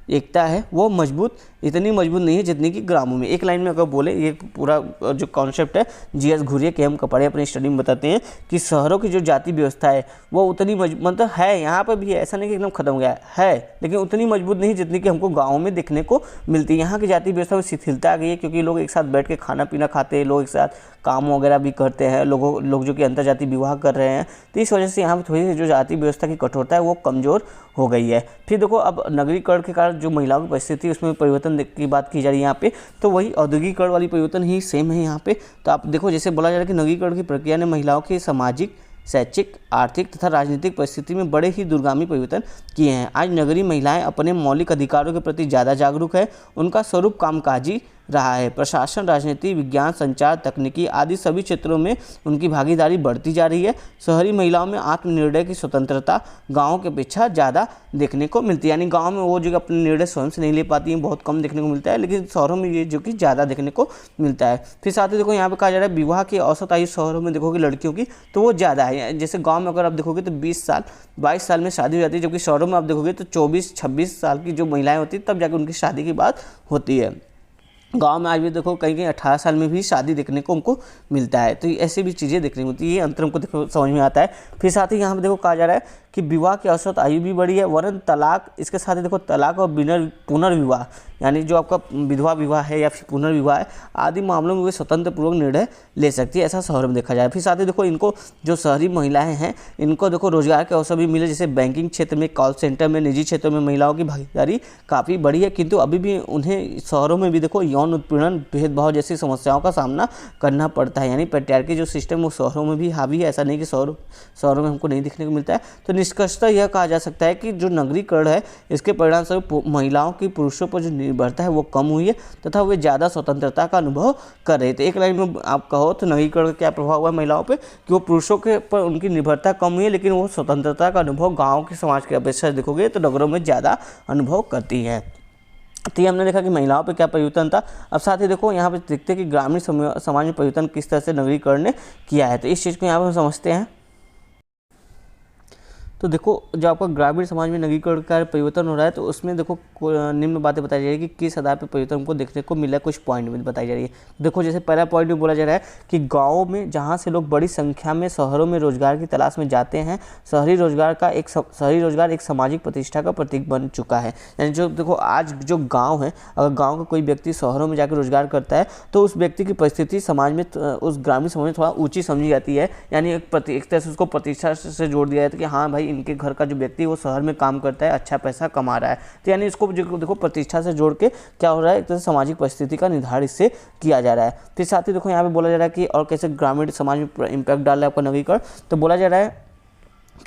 एकता है वो इतनी मजबूत नहीं है जितनी कि ग्रामों में। एक लाइन में अगर बोले, ये पूरा जो कॉन्सेप्ट है जीएस घुरिया के हम कपड़े अपनी स्टडी में बताते हैं कि शहरों की जो जाति व्यवस्था है वो उतनी मतलब है, यहाँ पर भी है, ऐसा नहीं कि एकदम खत्म हो गया है, लेकिन उतनी मजबूत नहीं जितनी कि हमको गाँव में देखने को मिलती है। यहाँ की जाति व्यवस्था में शिथिलता आ गई है, क्योंकि लोग एक साथ बैठ के खाना पीना खाते हैं, लोग एक साथ काम वगैरह भी करते हैं, लोग जो कि अंतर्जातीय विवाह कर रहे हैं, तो इस वजह से यहाँ पर थोड़ी सी जो जाति व्यवस्था की कठोरता है वो कमज़ोर हो गई है। फिर देखो अब नगरीकरण के कारण जो महिलाओं की परिस्थिति उसमें परिवर्तन की बात की जा रही है यहाँ पे, तो वही औद्योगिकरण वाली परिवर्तन ही सेम है यहाँ पे। तो आप देखो जैसे बोला जा रहा है कि नगरीकरण की प्रक्रिया ने महिलाओं की सामाजिक, शैक्षिक, आर्थिक तथा राजनीतिक परिस्थिति में बड़े ही दूरगामी परिवर्तन किए हैं। आज नगरीय महिलाएं अपने मौलिक अधिकारों के प्रति ज़्यादा जागरूक है, उनका स्वरूप कामकाजी रहा है। प्रशासन, राजनीति, विज्ञान, संचार, तकनीकी आदि सभी क्षेत्रों में उनकी भागीदारी बढ़ती जा रही है। शहरी महिलाओं में आत्मनिर्णय की स्वतंत्रता गाँव की अपेक्षा ज़्यादा देखने को मिलती है, यानी गाँव में वो जो अपने निर्णय स्वयं से नहीं ले पाती हैं, बहुत कम देखने को मिलता है, लेकिन शहरों में ये जो कि ज़्यादा देखने को मिलता है। फिर साथ ही देखो यहाँ पे कहा जा रहा है विवाह की औसत आयु शहरों में देखोगे लड़कियों की तो वो ज़्यादा है। जैसे गाँव में अगर आप देखोगे तो 20 साल 22 साल में शादी हो जाती है, जबकि शहरों में आप देखोगे तो 24-26 साल की जो महिलाएं होती है तब जाकर उनकी शादी की बात होती है। गांव में आज भी देखो कहीं 18 साल में भी शादी देखने को हमको मिलता है, तो ऐसी भी चीज़ें देखने को मिलती है, ये अंतर हमको देखो समझ में आता है। फिर साथ ही यहाँ पे देखो कहा जा रहा है कि विवाह की औसत आयु भी बढ़ी है, वरन तलाक, इसके साथ ही देखो तलाक और पुनर्विवाह, यानी जो आपका विधवा विवाह है या फिर पुनर्विवाह है आदि मामलों में वे स्वतंत्र पूर्वक निर्णय ले सकती है, ऐसा शहर में देखा जाए। फिर साथ ही देखो इनको जो शहरी महिलाएं हैं इनको देखो रोजगार के अवसर भी मिले, जैसे बैंकिंग क्षेत्र में, कॉल सेंटर में, निजी क्षेत्रों में महिलाओं की भागीदारी काफ़ी बढ़ी है, किंतु अभी भी उन्हें शहरों में भी देखो यौन उत्पीड़न, भेदभाव जैसी समस्याओं का सामना करना पड़ता है। यानी पैट्रियार्की जो सिस्टम वो शहरों में भी हावी है, ऐसा नहीं कि शहरों में हमको नहीं देखने को मिलता है। तो निष्कर्षतः यह कहा जा सकता है कि जो नगरीकरण है इसके परिणामस्वरूप महिलाओं की पुरुषों पर जो निर्भरता है वो कम हुई है तथा वे ज़्यादा स्वतंत्रता का अनुभव कर रहे थे। एक लाइन में आप कहो तो नगरीकरण का क्या प्रभाव हुआ महिलाओं पे कि वो पुरुषों के पर उनकी निर्भरता कम हुई है, लेकिन वो स्वतंत्रता का अनुभव गाँव के समाज की अपेक्षा देखोगे तो नगरों में ज़्यादा अनुभव करती है। तो ये हमने देखा कि महिलाओं पे क्या परिवर्तन था। अब साथ ही देखो यहाँ पे देखते हैं कि ग्रामीण समाज में परिवर्तन किस तरह से नगरीकरण ने किया है, तो इस चीज़ को यहाँ पर हम समझते हैं। तो देखो जो आपका ग्रामीण समाज में नगरीकरण का परिवर्तन हो रहा है तो उसमें देखो निम्न बातें बताई जा रही है कि किस आधार पर परिवर्तन हमको देखने को मिला है, कुछ पॉइंट में बताई जा रही है। देखो जैसे पहला पॉइंट में बोला जा रहा है कि गाँव में जहाँ से लोग बड़ी संख्या में शहरों में रोजगार की तलाश में जाते हैं, शहरी रोजगार एक सामाजिक प्रतिष्ठा का प्रतीक बन चुका है। यानी जो देखो आज जो गाँव है, अगर गाँव का कोई व्यक्ति शहरों में जाकर रोजगार करता है तो उस व्यक्ति की परिस्थिति समाज में, उस ग्रामीण समाज में थोड़ा ऊँची समझी जाती है, यानी एक तरह से उसको प्रतिष्ठा से जोड़ दिया जाता है कि हाँ भाई इनके घर का जो व्यक्ति है वो शहर में काम करता है, अच्छा पैसा कमा रहा है, तो यानी इसको देखो प्रतिष्ठा से जोड़ के क्या हो रहा है, एक तरह से सामाजिक परिस्थिति का निर्धारण इससे किया जा रहा है। फिर साथ ही देखो यहाँ पे बोला जा रहा है कि और कैसे ग्रामीण समाज में इम्पैक्ट डाल रहा है आपका नगरीकरण, तो बोला जा रहा है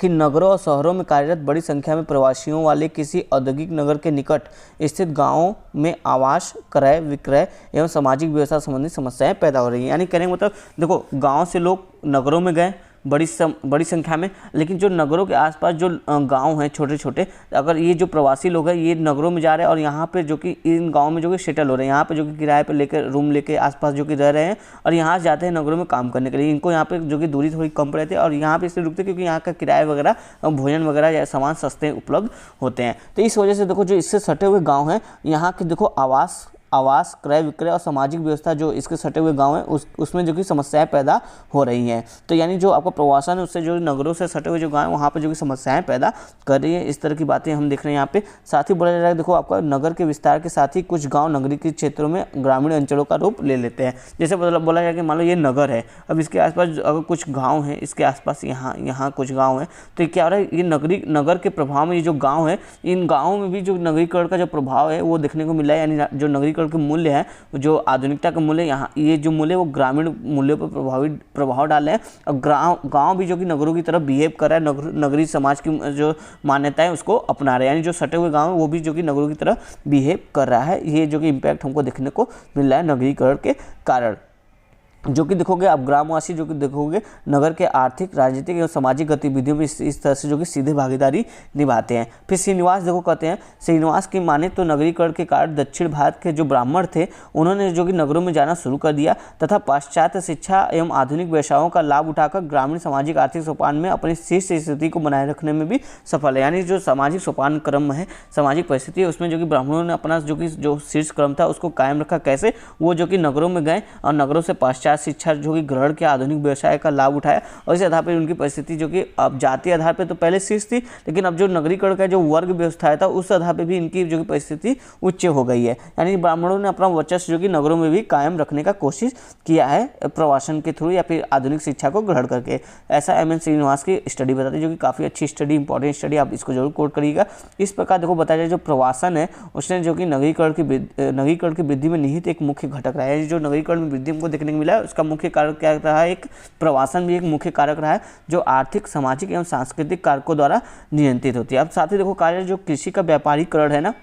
कि नगरों और शहरों में कार्यरत बड़ी संख्या में प्रवासियों वाले किसी औद्योगिक नगर के निकट स्थित गांवों में आवास, क्रय विक्रय एवं सामाजिक व्यवस्था संबंधी समस्याएं पैदा हो रही हैं। यानी कहने का मतलब देखो गांव से लोग नगरों में गए, बड़ी संख्या में। लेकिन जो नगरों के आसपास जो गांव हैं छोटे छोटे, अगर ये जो प्रवासी लोग हैं ये नगरों में जा रहे हैं और यहाँ पे जो कि इन गाँव में जो कि सेटल हो रहे हैं, यहाँ पे जो कि किराए पर लेकर रूम लेके आसपास जो कि रह रहे हैं और यहाँ जाते हैं नगरों में काम करने के लिए। इनको यहाँ पे जो कि दूरी थोड़ी कम पड़ती है और यहाँ पे इसलिए रुकते हैं क्योंकि यहाँ का किराया वगैरह, भोजन वगैरह या सामान सस्ते उपलब्ध होते हैं। तो इस वजह से देखो जो इससे सटे हुए गाँव हैं यहाँ के देखो आवास क्रय विक्रय और सामाजिक व्यवस्था जो इसके सटे हुए गांव हैं उसमें जो कि समस्याएं पैदा हो रही हैं। तो यानी जो आपका प्रवासन है उससे जो नगरों से सटे हुए जो गांव हैं वहाँ पर जो कि समस्याएं पैदा कर रही है। इस तरह की बातें हम देख रहे हैं यहाँ पे। साथ ही बोला जा रहा है देखो आपका नगर के विस्तार के साथ ही कुछ गाँव नगरीय के क्षेत्रों में ग्रामीण अंचलों का रूप ले लेते हैं। जैसे बोला जाए कि मान लो ये नगर है, अब इसके आसपास अगर कुछ गाँव हैं, इसके आसपास यहाँ कुछ गाँव हैं, तो क्या हो रहा है ये नगर के प्रभाव में ये जो गाँव है, इन गाँवों में भी जो नगरीकरण का जो प्रभाव है वो देखने को मिला है। यानी जो नगरीकरण के मूल्य है, जो आधुनिकता के मूल्य, यहाँ ये जो मूल्य वो ग्रामीण मूल्यों पर प्रभाव डाले हैं। और गांव भी जो कि नगरों की तरफ बिहेव कर रहा है, नगरीय समाज की जो मान्यताएं उसको अपना रहे हैं। यानी जो सटे हुए गांव है वो भी जो कि नगरों की तरफ बिहेव कर रहा है। ये जो कि इम्पैक्ट हमको देखने को मिल रहा है नगरीकरण के कारण। जो कि देखोगे आप ग्रामवासी जो कि देखोगे नगर के आर्थिक, राजनीतिक एवं सामाजिक गतिविधियों में इस तरह से जो कि सीधे भागीदारी निभाते हैं। फिर श्रीनिवास देखो कहते हैं, श्रीनिवास की माने तो नगरीकरण के कारण दक्षिण भारत के जो ब्राह्मण थे उन्होंने जो कि नगरों में जाना शुरू कर दिया तथा पाश्चात्य शिक्षा एवं आधुनिक व्यवसायों का लाभ उठाकर ग्रामीण सामाजिक आर्थिक सोपान में अपनी शीर्ष स्थिति को बनाए रखने में भी सफल है। यानी जो सामाजिक सोपान क्रम है, सामाजिक परिस्थिति है, उसमें जो कि ब्राह्मणों ने अपना जो शीर्ष क्रम था उसको कायम रखा। कैसे? वो जो कि नगरों में गए और नगरों से पाश्चात्य शिक्षा जो कि ग्रहण के आधुनिक व्यवसाय का लाभ उठाया और इस आधार पर उनकी परिस्थिति जो कि अब जातीय आधार पर तो पहले शीर्ष थी, लेकिन अब जो नगरीकरण का जो वर्ग व्यवस्था था उस आधार पर भी इनकी जो कि परिस्थिति उच्च हो गई है। यानी ब्राह्मणों ने अपना वर्चस्व जो कि नगरों में भी कायम रखने का कोशिश किया है प्रवासन के थ्रू या फिर आधुनिक शिक्षा को ग्रहण करके। ऐसा एम एन श्रीनिवास की स्टडी बताती है, जो कि काफ़ी अच्छी स्टडी, इंपॉर्टेंट स्टडी, आप इसको जरूर कोट करिएगा। इस प्रकार देखो बताया जाए जो प्रवासन है उसने जो कि नगरीकरण की वृद्धि में निहित एक मुख्य घटक रहा है। जो नगरीकरण में वृद्धि हमको देखने को मिला है उसका मुख्य कारक क्या रहा है? एक प्रवासन भी एक मुख्य कारक रहा है जो आर्थिक, सामाजिक एवं सांस्कृतिक कारकों द्वारा नियंत्रित होती है। अब साथ ही देखो कार्य जो कृषि का व्यापारीकरण है ना,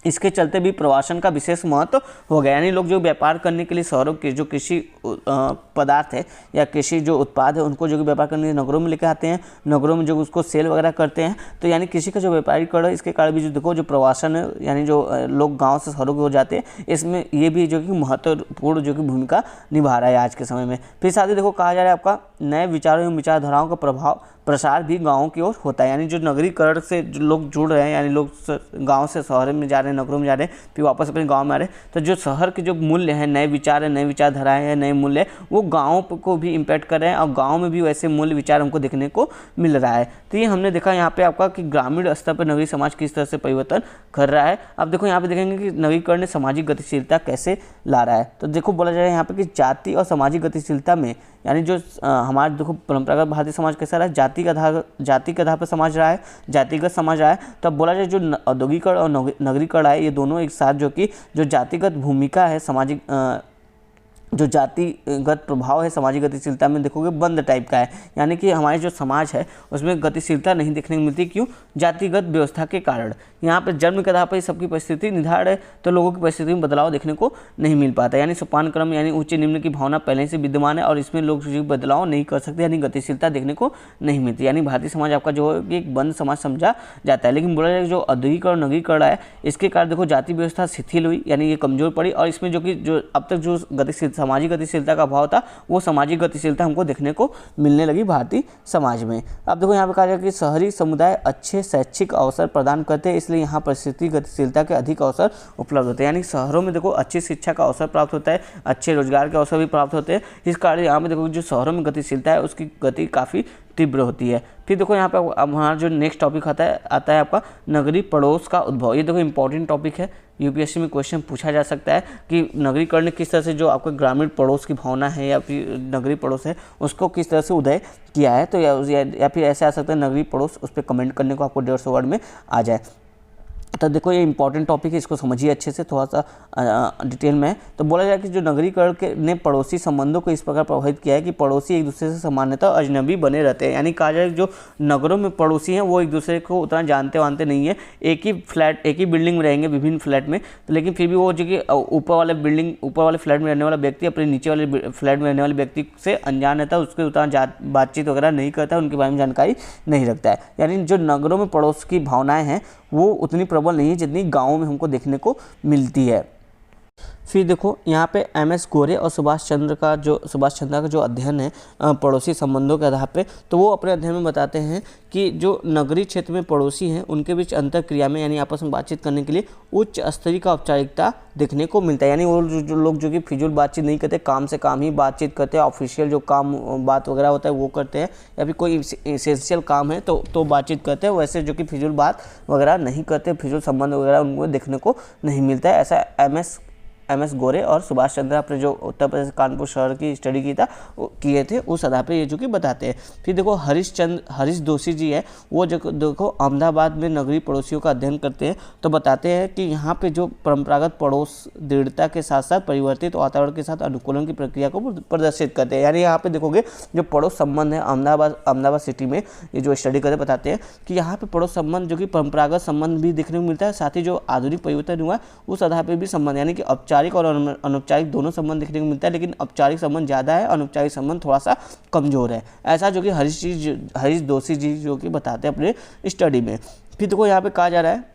इसके चलते भी प्रवासन का विशेष महत्व हो गया। यानी लोग जो व्यापार करने के लिए शहरों के जो कृषि पदार्थ है या कृषि जो उत्पाद है उनको जो कि व्यापार करने के लिए नगरों में लेकर आते हैं, नगरों में जो उसको सेल वगैरह करते हैं। तो यानी कृषि का जो व्यापारीकरण है इसके कारण भी जो देखो जो प्रवासन है, यानी जो लोग गाँव से शहरों के हो जाते हैं, इसमें ये भी जो कि महत्वपूर्ण जो कि भूमिका निभा रहा है आज के समय में। फिर साथ ही देखो कहा जा रहा है आपका नए विचारों एवं विचारधाराओं का प्रसार भी गाँवों की ओर होता है। यानी जो नगरीकरण से जो लोग जुड़ रहे हैं, यानी लोग गांव से शहर में जा रहे हैं, नगरों में जा रहे हैं, फिर वापस अपने गांव में आ रहे हैं, तो जो शहर के जो मूल्य हैं, नए विचार है, नए विचारधाराएं हैं, नए मूल्य, वो गाँव को भी इम्पैक्ट कर रहे हैं और गाँव में भी वैसे मूल्य विचार हमको देखने को मिल रहा है। तो ये हमने देखा यहाँ पे आपका कि ग्रामीण स्तर पर नगरीय समाज किस तरह से परिवर्तन कर रहा है। अब देखो यहाँ पे देखेंगे कि नगरीकरण ने सामाजिक गतिशीलता कैसे ला रहा है। तो देखो बोला जा रहा है यहाँ पे कि जाति और सामाजिक गतिशीलता में, यानी जो हमारा देखो परंपरागत भारतीय समाज कैसा रहा है? जाति के आधार पर समाज रहा है, जातिगत समाज रहा है। तब बोला जाए जो औद्योगिकरण और नगरीकरण है ये दोनों एक साथ जो कि जो जातिगत भूमिका है, सामाजिक जो जातिगत प्रभाव है सामाजिक गतिशीलता में देखोगे बंद टाइप का है। यानी कि हमारे जो समाज है उसमें गतिशीलता नहीं देखने को मिलती। क्यों? जातिगत व्यवस्था के कारण। यहाँ पर जन्म के आधार पर सबकी परिस्थिति निर्धारित है, तो लोगों की परिस्थिति में बदलाव देखने को नहीं मिल पाता। यानी सोपान क्रम यानी उच्च निम्न की भावना पहले से विद्यमान है और इसमें लोग बदलाव नहीं कर सकते, यानी गतिशीलता देखने को नहीं मिलती। यानी भारतीय समाज आपका जो है एक बंद समाज समझा जाता है। लेकिन बोला जाए जो औद्योगिकरण और नगरीकरण है इसके कारण देखो जाति व्यवस्था शिथिल हुई, यानी ये कमजोर पड़ी और इसमें जो कि जो अब तक जो सामाजिक गतिशीलता का अभाव था वो सामाजिक गतिशीलता हमको देखने को मिलने लगी भारतीय समाज में। अब देखो यहाँ पे कहा जाए कि शहरी समुदाय अच्छे शैक्षिक अवसर प्रदान करते हैं, इसलिए यहाँ परिस्थिति गतिशीलता के अधिक अवसर उपलब्ध होते हैं। यानी शहरों में देखो अच्छी शिक्षा का अवसर प्राप्त होता है, अच्छे रोजगार के अवसर भी प्राप्त होते हैं। इस कारण यहाँ पे देखो जो शहरों में गतिशीलता है उसकी गति काफ़ी तीव्र होती है। फिर देखो यहाँ पे अब हमारा जो नेक्स्ट टॉपिक आता है आपका नगरीय पड़ोस का उद्भव। ये देखो इंपॉर्टेंट टॉपिक है, यूपीएससी में क्वेश्चन पूछा जा सकता है कि नगरीकरण ने किस तरह से जो आपका ग्रामीण पड़ोस की भावना है या फिर नगरीय पड़ोस है उसको किस तरह से उदय किया है। तो या फिर ऐसे आ सकता है नगरीय पड़ोस, उस पर कमेंट करने को आपको 150 वर्ड में आ जाए। तो देखो ये इंपॉर्टेंट टॉपिक है, इसको समझिए अच्छे से, थोड़ा सा डिटेल में। तो बोला जाए कि जो नगरीकरण के ने पड़ोसी संबंधों को इस प्रकार प्रभावित किया है कि पड़ोसी एक दूसरे से सामान्यतः अजनबी बने रहते हैं। यानी कहा जाए जो नगरों में पड़ोसी हैं वो एक दूसरे को उतना जानते वानते नहीं है, एक ही बिल्डिंग में रहेंगे, विभिन्न फ्लैट में, तो लेकिन फिर भी वो जो कि ऊपर वाले फ्लैट में रहने वाला व्यक्ति अपने नीचे वाले फ्लैट में रहने वाले व्यक्ति से अनजान रहता है, उसके उतना बातचीत वगैरह नहीं करता है, उनके बारे में जानकारी नहीं रखता है। यानी जो नगरों में पड़ोस की भावनाएं हैं वो उतनी प्रबल नहीं है जितनी गाँव में हमको देखने को मिलती है। फिर देखो यहाँ पे एम.एस. गोरे और सुभाष चंद्र का जो अध्ययन है पड़ोसी संबंधों के आधार पे, तो वो अपने अध्ययन में बताते हैं कि जो नगरीय क्षेत्र में पड़ोसी हैं उनके बीच अंतरक्रिया में यानी आपस में बातचीत करने के लिए उच्च स्तरीय का औपचारिकता देखने को मिलता है। यानी वो जो लोग जो कि फिजूल बातचीत नहीं करते, काम से काम ही बातचीत करते हैं, ऑफिशियल जो काम बात वगैरह होता है वो करते हैं, या फिर कोई एसेंशियल काम है तो बातचीत करते हैं, वैसे जो कि फिजूल बात वगैरह नहीं करते, फिजूल संबंध वगैरह उनको देखने को नहीं मिलता है। ऐसा एम.एस. गोरे और सुभाष चंद्र अपने जो उत्तर प्रदेश कानपुर शहर की स्टडी किए थे उस आधार पे ये जो कि बताते हैं। फिर देखो हरीश दोषी जी है, वो जो देखो अहमदाबाद में नगरीय पड़ोसियों का अध्ययन करते हैं, तो बताते हैं कि यहाँ पे जो परंपरागत पड़ोस दृढ़ता के साथ साथ परिवर्तित वातावरण के साथ अनुकूलन की प्रक्रिया को प्रदर्शित करते हैं। यानी यहाँ पे देखोगे जो पड़ोस संबंध है अहमदाबाद सिटी में ये जो स्टडी करते बताते हैं कि यहाँ पे पड़ोस संबंध जो कि परंपरागत संबंध भी देखने को मिलता है, साथ ही जो आधुनिक परिवर्तन हुआ उस आधार पर भी संबंध यानी कि औपचारिक और अनौपचारिक दोनों संबंध देखने को मिलता है, लेकिन औपचारिक संबंध ज़्यादा है, अनौपचारिक संबंध थोड़ा सा कमजोर है। ऐसा जो कि हरीश दोषी जी जो कि बताते हैं अपने स्टडी में। फिर देखो यहाँ पे कहा जा रहा है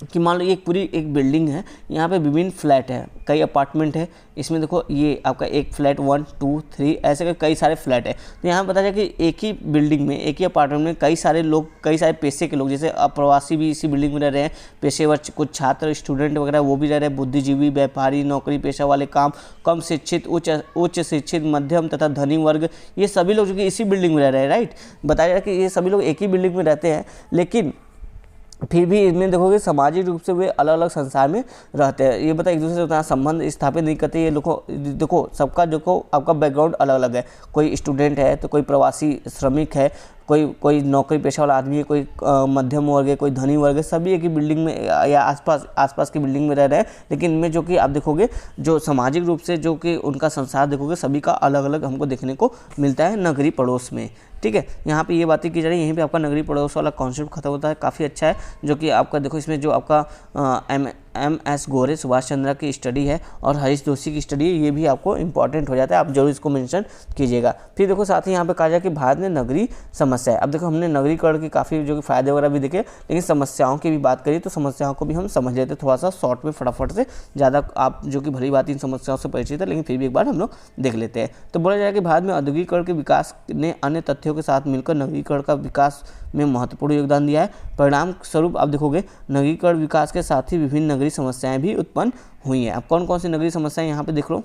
कि मान लो ये पूरी एक बिल्डिंग है, यहाँ पे विभिन्न फ्लैट है, कई अपार्टमेंट है, इसमें देखो ये आपका एक फ्लैट 1, 2, 3 ऐसे कई सारे फ्लैट है। तो यहाँ बता जाए कि एक ही बिल्डिंग में, एक ही अपार्टमेंट में कई सारे लोग, कई सारे पेशे के लोग, जैसे अप्रवासी भी इसी बिल्डिंग में रह रहे हैं, पेशेवर कुछ छात्र स्टूडेंट वगैरह वो भी रह रहे हैं, बुद्धिजीवी, व्यापारी, नौकरी पेशा वाले, कम शिक्षित, उच्च शिक्षित, मध्यम तथा धनी वर्ग, ये सभी लोग जो कि इसी बिल्डिंग में रह रहे हैं, राइट। बताया जाए कि ये सभी लोग एक ही बिल्डिंग में रहते हैं, लेकिन फिर भी इनमें देखोगे सामाजिक रूप से वे अलग अलग संसार में रहते हैं। ये एक दूसरे से उतना संबंध स्थापित नहीं करते। ये लोगों देखो सबका आपका बैकग्राउंड अलग अलग है, कोई स्टूडेंट है तो कोई प्रवासी श्रमिक है, कोई नौकरी पेशा वाला आदमी है, कोई मध्यम वर्ग है, कोई धनी वर्ग है, सभी एक ही बिल्डिंग में या आसपास की बिल्डिंग में रह रहे हैं। लेकिन इनमें जो कि आप देखोगे जो सामाजिक रूप से जो कि उनका संसार देखोगे सभी का अलग अलग हमको देखने को मिलता है नगरीय पड़ोस में। ठीक है, यहाँ पे ये बातें की जा रही है, यहीं पे आपका नगरीय पड़ोस वाला कॉन्सेप्ट खत्म होता है। काफ़ी अच्छा है जो कि आपका देखो इसमें जो आपका एम.एस. गोरे सुभाष चंद्र की स्टडी है और हरीश दोषी की स्टडी है, ये भी आपको इंपॉर्टेंट हो जाता है, आप जरूर इसको मेंशन कीजिएगा। फिर देखो साथ ही यहाँ पे कहा जाए कि भारत में नगरीय समस्या है। अब देखो हमने नगरीकरण की काफ़ी जो कि फायदे वगैरह भी देखे, लेकिन समस्याओं की भी बात करी तो समस्याओं को भी हम समझ लेते थोड़ा सा शॉर्ट में फटाफट से, ज़्यादा आप जो कि भली बात इन समस्याओं से परिचित है, लेकिन फिर भी एक बार हम लोग देख लेते हैं। तो बोला जाए कि भारत में औद्योगिकरण के विकास ने अन्य तथ्यों के साथ मिलकर नगरीकरण का विकास में महत्वपूर्ण योगदान दिया है। परिणाम स्वरूप आप देखोगे नगरीकरण विकास के साथ ही विभिन्न नगरीय समस्याएं भी उत्पन्न हुई हैं। अब कौन कौन सी नगरीय समस्याएं यहाँ पे देख लो,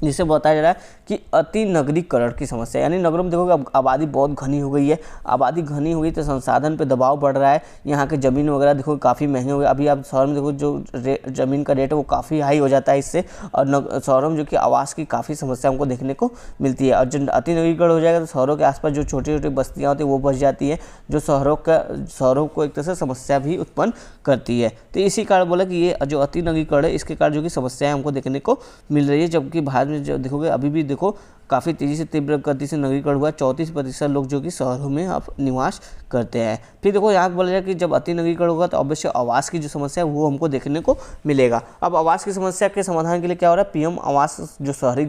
जिसे बताया जा रहा है कि अति नगरीकरण की समस्या, यानी नगरों में देखोगे अब आबादी बहुत घनी हो गई है, आबादी घनी हो गई तो संसाधन पे दबाव बढ़ रहा है, यहाँ के ज़मीन वगैरह देखो काफ़ी महंगे हो गए। अभी आप शहर में देखो जो ज़मीन का रेट है वो काफ़ी हाई हो जाता है इससे, और शहरों में जो कि आवास की काफ़ी समस्या हमको देखने को मिलती है। और जो अति नगरीकरण हो जाएगा तो शहरों के आसपास जो छोटी छोटी बस्तियाँ होती है वो बच जाती है, जो शहरों को एक तरह से समस्या भी उत्पन्न करती है। तो इसी कारण बोला कि ये जो अति नगरीकरण है इसके कारण जो कि समस्याएँ हमको देखने को मिल रही है। जबकि भारत में जो देखोगे अभी भी देखो काफ़ी तेज़ी से तीव्र गति से नगरीकरण हुआ, 34% लोग जो कि शहरों में अब निवास करते हैं। फिर देखो यहाँ बोला जाए कि जब अति नगरीकरण होगा तो अवश्य आवास की जो समस्या है वो हमको देखने को मिलेगा। अब आवास की समस्या के समाधान के लिए क्या हो रहा है, पीएम आवास जो शहरी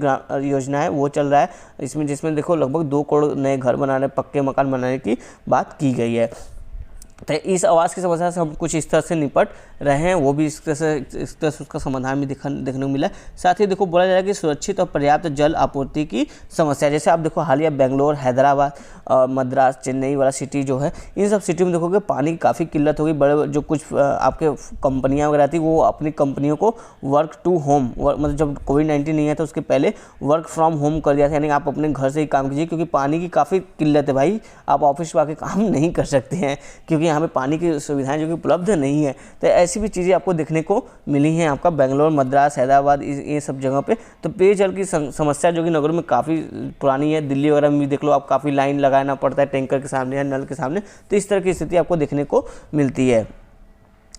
योजना है वो चल रहा है, जिसमें देखो लगभग 2 करोड़ नए घर बनाने, पक्के मकान बनाने की बात की गई है। तो इस आवास की समस्या से हम कुछ इस तरह से निपट रहे हैं, वो भी इस तरह से उसका समाधान भी देखने को मिला। साथ ही देखो बोला जा रहा है कि सुरक्षित और पर्याप्त जल आपूर्ति की समस्या, जैसे आप देखो हालिया बेंगलोर, हैदराबाद, मद्रास, चेन्नई वाला सिटी जो है, इन सब सिटी में देखोगे पानी की काफ़ी किल्लत होगी। बड़े जो कुछ आपके कंपनियाँ वगैरह थी वो अपनी कंपनियों को वर्क टू होम, मतलब जब कोविड-19 नहीं आया था उसके पहले वर्क फ्रॉम होम कर दिया था, यानी आप अपने घर से ही काम कीजिए, क्योंकि पानी की काफ़ी किल्लत है भाई, आप ऑफिस में आके काम नहीं कर सकते हैं क्योंकि यहाँ पे पानी की सुविधाएं जो कि उपलब्ध नहीं है। तो ऐसी भी चीज़ें आपको देखने को मिली हैं आपका बेंगलोर, मद्रास, हैदराबाद, ये सब जगह पे। तो पेयजल की समस्या जो कि नगरों में काफ़ी पुरानी है, दिल्ली वगैरह में भी देख लो आप काफ़ी लाइन लगाना पड़ता है टैंकर के सामने या नल के सामने, तो इस तरह की स्थिति आपको देखने को मिलती है।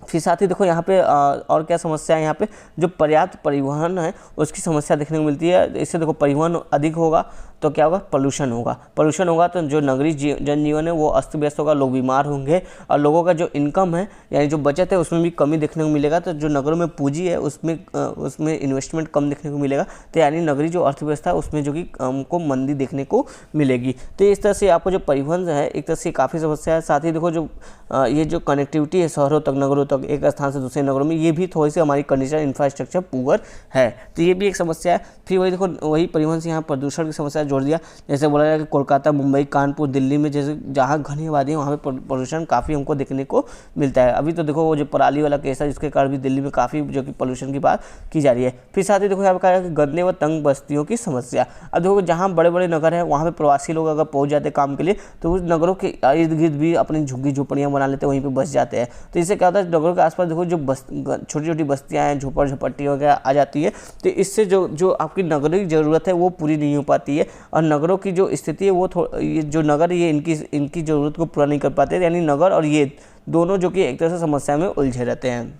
फिर साथ ही देखो यहाँ पे और क्या समस्या है, यहाँ पे जो पर्याप्त परिवहन है उसकी समस्या देखने को मिलती है। इससे देखो परिवहन अधिक होगा तो क्या होगा, पोल्यूशन होगा। पोल्यूशन होगा तो जो नगरीय जनजीवन है वो अस्त व्यस्त होगा, लोग बीमार होंगे और लोगों का जो इनकम है यानी जो बचत है उसमें भी कमी देखने को मिलेगा। तो जो नगरों में पूंजी है उसमें इन्वेस्टमेंट कम देखने को मिलेगा। तो यानी नगरीय जो अर्थव्यवस्था है उसमें जो कि हमको मंदी देखने को मिलेगी। तो इस तरह से आपको जो परिवहन है एक तरह से काफ़ी समस्या है। साथ ही देखो जो ये जो कनेक्टिविटी है शहरों तक, नगरों तक, एक स्थान से दूसरे नगरों में, ये भी थोड़ी सी हमारी कंडीशन इंफ्रास्ट्रक्चर पुअर है, तो ये भी एक समस्या है। फिर वही देखो वही परिवहन से यहाँ प्रदूषण की समस्या जोड़ दिया। जैसे बोला जाए कि कोलकाता, मुंबई, कानपुर, दिल्ली में जैसे जहाँ घनी आबादी है वहाँ पे पोल्यूशन काफ़ी हमको देखने को मिलता है। अभी तो देखो वो जो पराली वाला केस है जिसके कारण भी दिल्ली में काफ़ी जो कि पोल्यूशन की बात की जा रही है। फिर साथ ही देखो यहाँ पर कहा कि गंदे व तंग बस्तियों की समस्या। अब देखो जहाँ बड़े बड़े नगर हैं वहाँ पे प्रवासी लोग अगर पहुँच जाते काम के लिए तो उस नगरों के इर्द गिर्द भी अपनी झुग्गी झोपड़ियाँ बना लेते हैं, वहीं पर बस जाते हैं। तो इससे क्या होता है, नगरों के आसपास देखो जो छोटी छोटी बस्तियाँ हैं, झोपड़ झपट्टी वगैरह आ जाती है। तो इससे जो आपकी नगरीय ज़रूरत है वो पूरी नहीं हो पाती है और नगरों की जो स्थिति है वो ये जो नगर ये इनकी ज़रूरत को पूरा नहीं कर पाते। यानी नगर और ये दोनों जो कि एक तरह से समस्या में उलझे रहते हैं।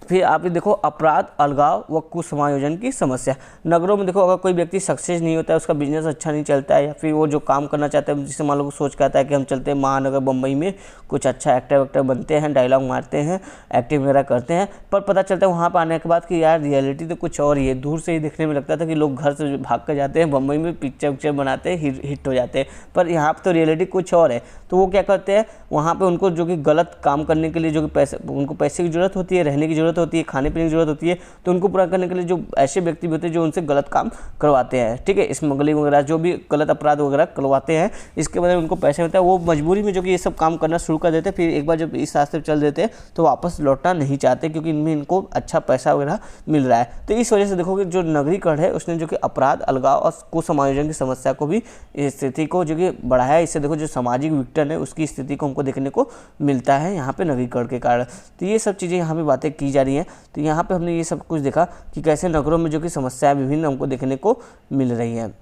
फिर आप ये देखो अपराध, अलगाव व कुसमायोजन की समस्या। नगरों में देखो अगर कोई व्यक्ति सक्सेस नहीं होता है, उसका बिजनेस अच्छा नहीं चलता है या फिर वो जो काम करना चाहता है, जिससे मान लो सोच के आता है कि हम चलते हैं महानगर बम्बई में कुछ अच्छा एक्टर वैक्टर बनते हैं, डायलॉग मारते हैं, एक्टिंग वगैरह करते हैं, पर पता चलता है वहाँ पर आने के बाद कि यार रियलिटी तो कुछ और ही है। दूर से ही देखने में लगता था कि लोग घर से भाग कर जाते हैं, बम्बई में पिक्चर उक्चर बनाते हैं, हिट हो जाते हैं, पर यहाँ पर तो रियलिटी कुछ और है। तो वो क्या करते हैं, वहाँ पर उनको जो कि गलत काम करने के लिए जो कि उनको पैसे की ज़रूरत होती है, रहने की ज़रूरत होती है, खाने पीने की ज़रूरत होती है, तो उनको पूरा करने के लिए जो ऐसे व्यक्ति भी होते हैं जो उनसे गलत काम करवाते हैं, ठीक है, स्मगलिंग वगैरह जो भी गलत अपराध वगैरह करवाते हैं, इसके वजह उनको पैसे मिलता है। वो मजबूरी में जो कि ये सब काम करना शुरू कर देते हैं। फिर एक बार जब इस रास्ते पर चल देते हैं तो वापस लौटना नहीं चाहते क्योंकि इनमें इनको अच्छा पैसा वगैरह मिल रहा है। तो इस वजह से देखोगे जो नगरीकरण है उसने जो कि अपराध, अलगाव और कुसमायोजन की समस्या को भी, स्थिति को जो कि बढ़ाया। इससे देखो जो सामाजिक विघटन है उसकी स्थिति को हमको देखने को मिलता है यहाँ पे नगरीकरण के कारण। तो ये सब चीज़ें यहाँ पे बातें की जा रही हैं। तो यहाँ पे हमने ये सब कुछ देखा कि कैसे नगरों में जो कि समस्याएं विभिन्न हमको देखने को मिल रही हैं।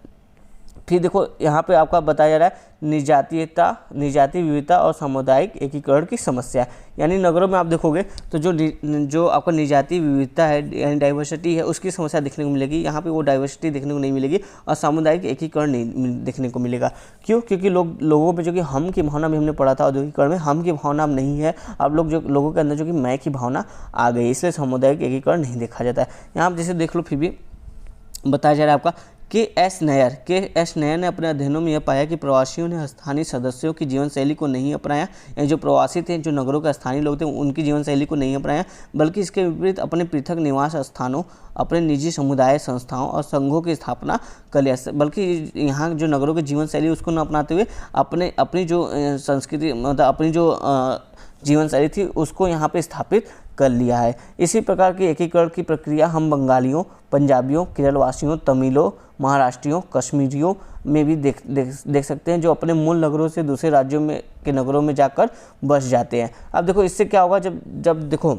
फिर देखो यहाँ पे आपका बताया जा रहा है निजातीय विविधता और सामुदायिक एकीकरण की समस्या। यानी नगरों में आप देखोगे तो जो आपका निजातीय विविधता है यानी डाइवर्सिटी है उसकी समस्या देखने को मिलेगी। यहाँ पे वो डाइवर्सिटी देखने को नहीं मिलेगी और सामुदायिक एकीकरण नहीं देखने को मिलेगा। क्यों? क्योंकि लोगों में जो कि हम की भावना भी हमने पढ़ा था औद्योगिकरण में, हम की भावना अब नहीं है। अब लोगों के अंदर जो कि मैं की भावना आ गई, इसलिए सामुदायिक एकीकरण नहीं देखा जाता है। यहाँ आप जैसे देख लो, फिर भी बताया जा रहा है आपका के एस नयर ने अपने अध्ययनों में यह पाया कि प्रवासियों ने स्थानीय सदस्यों की जीवन शैली को नहीं अपनाया। यानी जो प्रवासी थे, जो नगरों के स्थानीय लोग थे, उनकी जीवन शैली को नहीं अपनाया, बल्कि इसके विपरीत अपने पृथक निवास स्थानों, अपने निजी समुदाय, संस्थाओं और संघों की स्थापना कर लिया। बल्कि यहाँ जो नगरों की जीवन शैली उसको न अपनाते हुए अपनी जो संस्कृति, मतलब अपनी जो जीवन शैली थी उसको यहाँ पे स्थापित कर लिया है। इसी प्रकार की एकीकरण की प्रक्रिया हम बंगालियों, पंजाबियों, केरलवासियों, तमिलों, महाराष्ट्रियों, कश्मीरियों में भी देख सकते हैं, जो अपने मूल नगरों से दूसरे राज्यों में के नगरों में जाकर बस जाते हैं। अब देखो इससे क्या होगा, जब देखो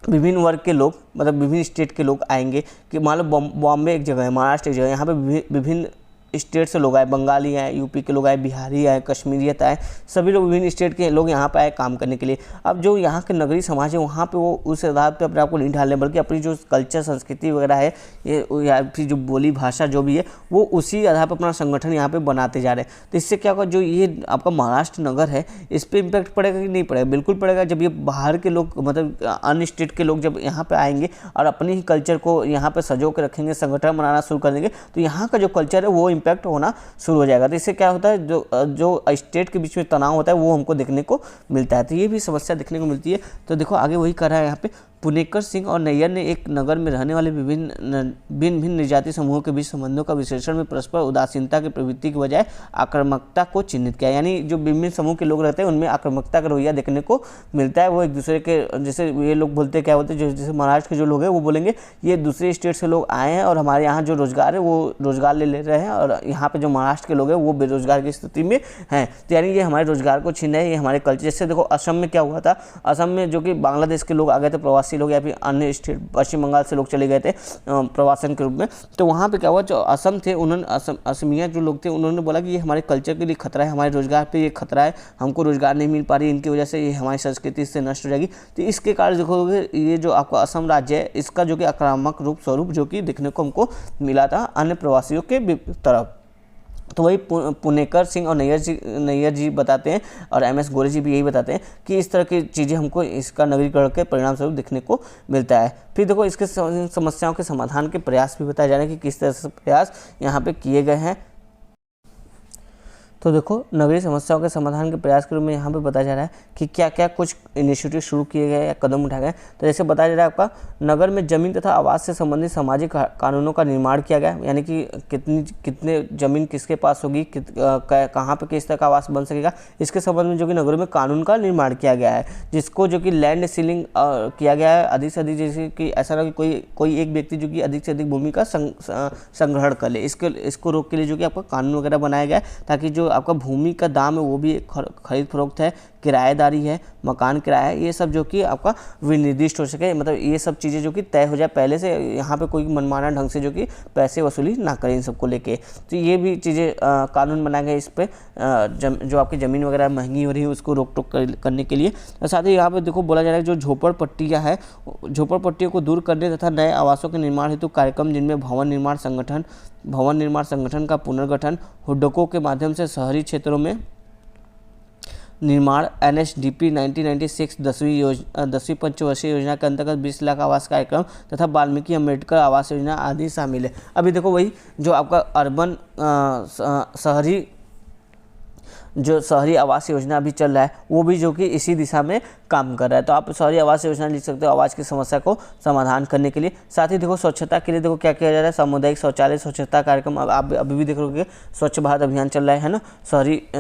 विभिन्न वर्ग के लोग, मतलब विभिन्न स्टेट के लोग आएंगे, कि मान लो बॉम्बे एक जगह है, महाराष्ट्र एक जगह है, यहाँ पे विभिन्न स्टेट से लोग आए, बंगाली आए, यूपी के लोग आए, बिहारी आए, कश्मीरियत आए, सभी लोग विभिन्न स्टेट के लोग यहाँ पे आए काम करने के लिए। अब जो यहाँ के नगरीय समाज है वहाँ पे वो उस आधार पे अपने आप को नहीं ढालने, बल्कि अपनी जो कल्चर, संस्कृति वगैरह है, ये या फिर जो बोली भाषा जो भी है वो उसी आधार पर अपना संगठन यहाँ पे बनाते जा रहे हैं। तो इससे क्या होगा, जो ये आपका महाराष्ट्र नगर है इस पर इम्पैक्ट पड़ेगा कि नहीं पड़ेगा? बिल्कुल पड़ेगा। जब ये बाहर के लोग, मतलब अन्य स्टेट के लोग जब यहाँ पे आएंगे और अपने ही कल्चर को यहाँ पे सजो के रखेंगे, संगठन बनाना शुरू कर देंगे, तो यहाँ का जो कल्चर है वो इम्पैक्ट होना शुरू हो जाएगा। तो इससे क्या होता है, जो स्टेट के बीच में तनाव होता है वो हमको देखने को मिलता है। तो ये भी समस्या देखने को मिलती है। तो देखो आगे वही कर रहा है यहाँ पे, पुनेकर सिंह और नैयर ने एक नगर में रहने वाले भिन्न निजाति समूहों के बीच संबंधों का विश्लेषण में परस्पर उदासीनता की प्रवृत्ति के बजाय आक्रामकता को चिन्हित किया। यानी जो विभिन्न समूह के लोग रहते हैं उनमें आक्रामकता का रवैया देखने को मिलता है। वो एक दूसरे के, जैसे ये लोग बोलते क्या होते हैं, जैसे महाराष्ट्र के जो लोग हैं वो बोलेंगे ये दूसरे स्टेट से लोग आए हैं और हमारे यहाँ जो रोजगार है वो रोजगार ले रहे हैं, और यहाँ पे जो महाराष्ट्र के लोग हैं वो बेरोजगार की स्थिति में हैं। तो यानी ये हमारे रोजगार को छीन रहे हैं, ये हमारे कल्चर। जैसे देखो असम में क्या हुआ था, असम में जो कि बांग्लादेश के लोग आ गए थे, प्रवासी प्रवासी लोग या फिर अन्य स्टेट पश्चिम बंगाल से लोग चले गए थे प्रवासन के रूप में। तो वहाँ पे क्या हुआ, जो असम थे उन्होंने असमिया जो लोग थे उन्होंने बोला कि ये हमारे कल्चर के लिए खतरा है, हमारे रोजगार पे ये खतरा है, हमको रोजगार नहीं मिल पा रही, इनकी वजह से ये हमारी संस्कृति इससे नष्ट हो जाएगी। तो इसके कारण देखोगे ये जो आपका असम राज्य है इसका जो कि आक्रामक रूप स्वरूप जो कि देखने को हमको मिला था अन्य प्रवासियों के तरफ। तो वही पुनेकर सिंह और नैयर जी बताते हैं और MS गोरे जी भी यही बताते हैं कि इस तरह की चीज़ें हमको इसका नगरीकरण के परिणाम स्वरूप देखने को मिलता है। फिर देखो इसके समस्याओं के समाधान के प्रयास भी बताए जा रहे हैं कि किस तरह से प्रयास यहाँ पे किए गए हैं। तो देखो नगरीय समस्याओं के समाधान के प्रयास के रूप में यहाँ पे बताया जा रहा है कि क्या क्या कुछ इनिशिएटिव शुरू किए गए या कदम उठाए गए। तो जैसे बताया जा रहा है आपका नगर में जमीन तथा आवास से संबंधित सामाजिक कानूनों का निर्माण किया गया, यानी कि कितने जमीन किसके पास होगी, कहाँ पे किस तरह का आवास बन सकेगा, इसके संबंध में जो कि नगरों में कानून का निर्माण किया गया है, जिसको जो कि लैंड सीलिंग किया गया है अधिक से अधिक, जैसे कि ऐसा ना कि कोई एक व्यक्ति जो कि अधिक से अधिक भूमि का संग्रहण कर ले, इसको रोक के लिए जो कि आपका कानून वगैरह बनाया गया है ताकि जो आपका भूमि का दाम है वो भी खरीद फरोख्त है, किराएदारी है, मकान किराया है, ये सब जो कि आपका विनिर्दिष्ट हो सके, मतलब ये सब चीज़ें जो कि तय हो जाए पहले से, यहाँ पे कोई मनमाना ढंग से जो कि पैसे वसूली ना करें इन सबको लेके। तो ये भी चीज़ें कानून बनाए गए इस पर, जो आपकी ज़मीन वगैरह महंगी हो रही है उसको रोक टोक करने के लिए। और साथ ही यहाँ पर देखो बोला जा रहा है जो झोपड़पट्टियाँ है, झोपड़पट्टियों को दूर करने तथा नए आवासों के निर्माण हेतु कार्यक्रम जिनमें भवन निर्माण संगठन का पुनर्गठन, हुड्डकों के माध्यम से शहरी क्षेत्रों में निर्माण, NSDP 1996 10वीं पंचवर्षीय योजना के अंतर्गत 20 लाख आवास कार्यक्रम तथा वाल्मीकि अम्बेडकर आवास योजना आदि शामिल है। अभी देखो वही जो आपका अर्बन शहरी आवास योजना अभी चल रहा है वो भी जो कि इसी दिशा में काम कर रहा है। तो आप शहरी आवास योजना लिख सकते हो आवास की समस्या को समाधान करने के लिए। साथ ही देखो स्वच्छता के लिए देखो क्या किया जा रहा है, सामुदायिक शौचालय स्वच्छता कार्यक्रम आप अभी भी देख रहे हो स्वच्छ भारत अभियान चल रहा है ना,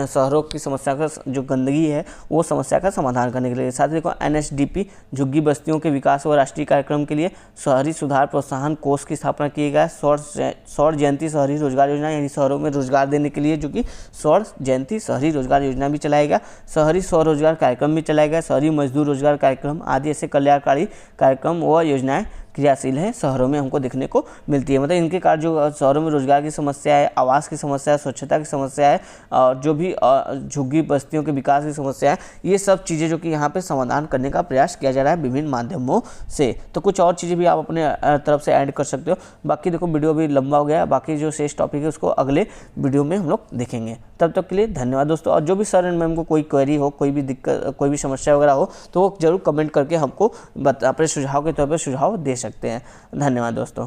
शहरों की समस्या का जो गंदगी है वो समस्या का समाधान करने के लिए। साथ ही देखो NSDP झुग्गी बस्तियों के विकास व राष्ट्रीय कार्यक्रम के लिए शहरी सुधार प्रोत्साहन कोष की स्थापना की गया। सौर जयंती शहरी रोजगार योजना, यानी शहरों में रोजगार देने के लिए जो कि सौर जयंती शहरी रोजगार योजना भी चलाएगा, शहरी स्वरोजगार कार्यक्रम भी चलाएगा, शहरी मजदूर रोजगार कार्यक्रम आदि ऐसे कल्याणकारी कार्यक्रम व योजनाएं क्रियाशील है शहरों में हमको देखने को मिलती है। मतलब इनके कारण जो शहरों में रोजगार की समस्या है, आवास की समस्या है, स्वच्छता की समस्या है और जो भी झुग्गी बस्तियों के विकास की समस्या है, ये सब चीज़ें जो कि यहाँ पे समाधान करने का प्रयास किया जा रहा है विभिन्न माध्यमों से। तो कुछ और चीज़ें भी आप अपने तरफ से ऐड कर सकते हो। बाकी देखो वीडियो भी लंबा हो गया है, बाकी जो शेष टॉपिक है उसको अगले वीडियो में हम लोग देखेंगे। तब तक के लिए धन्यवाद दोस्तों। और जो भी सर एंड मैम को कोई क्वेरी हो, कोई भी दिक्कत, कोई भी समस्या वगैरह हो तो वो जरूर कमेंट करके हमको अपने सुझाव के तौर पर सुझाव दे सकते हैं। धन्यवाद दोस्तों।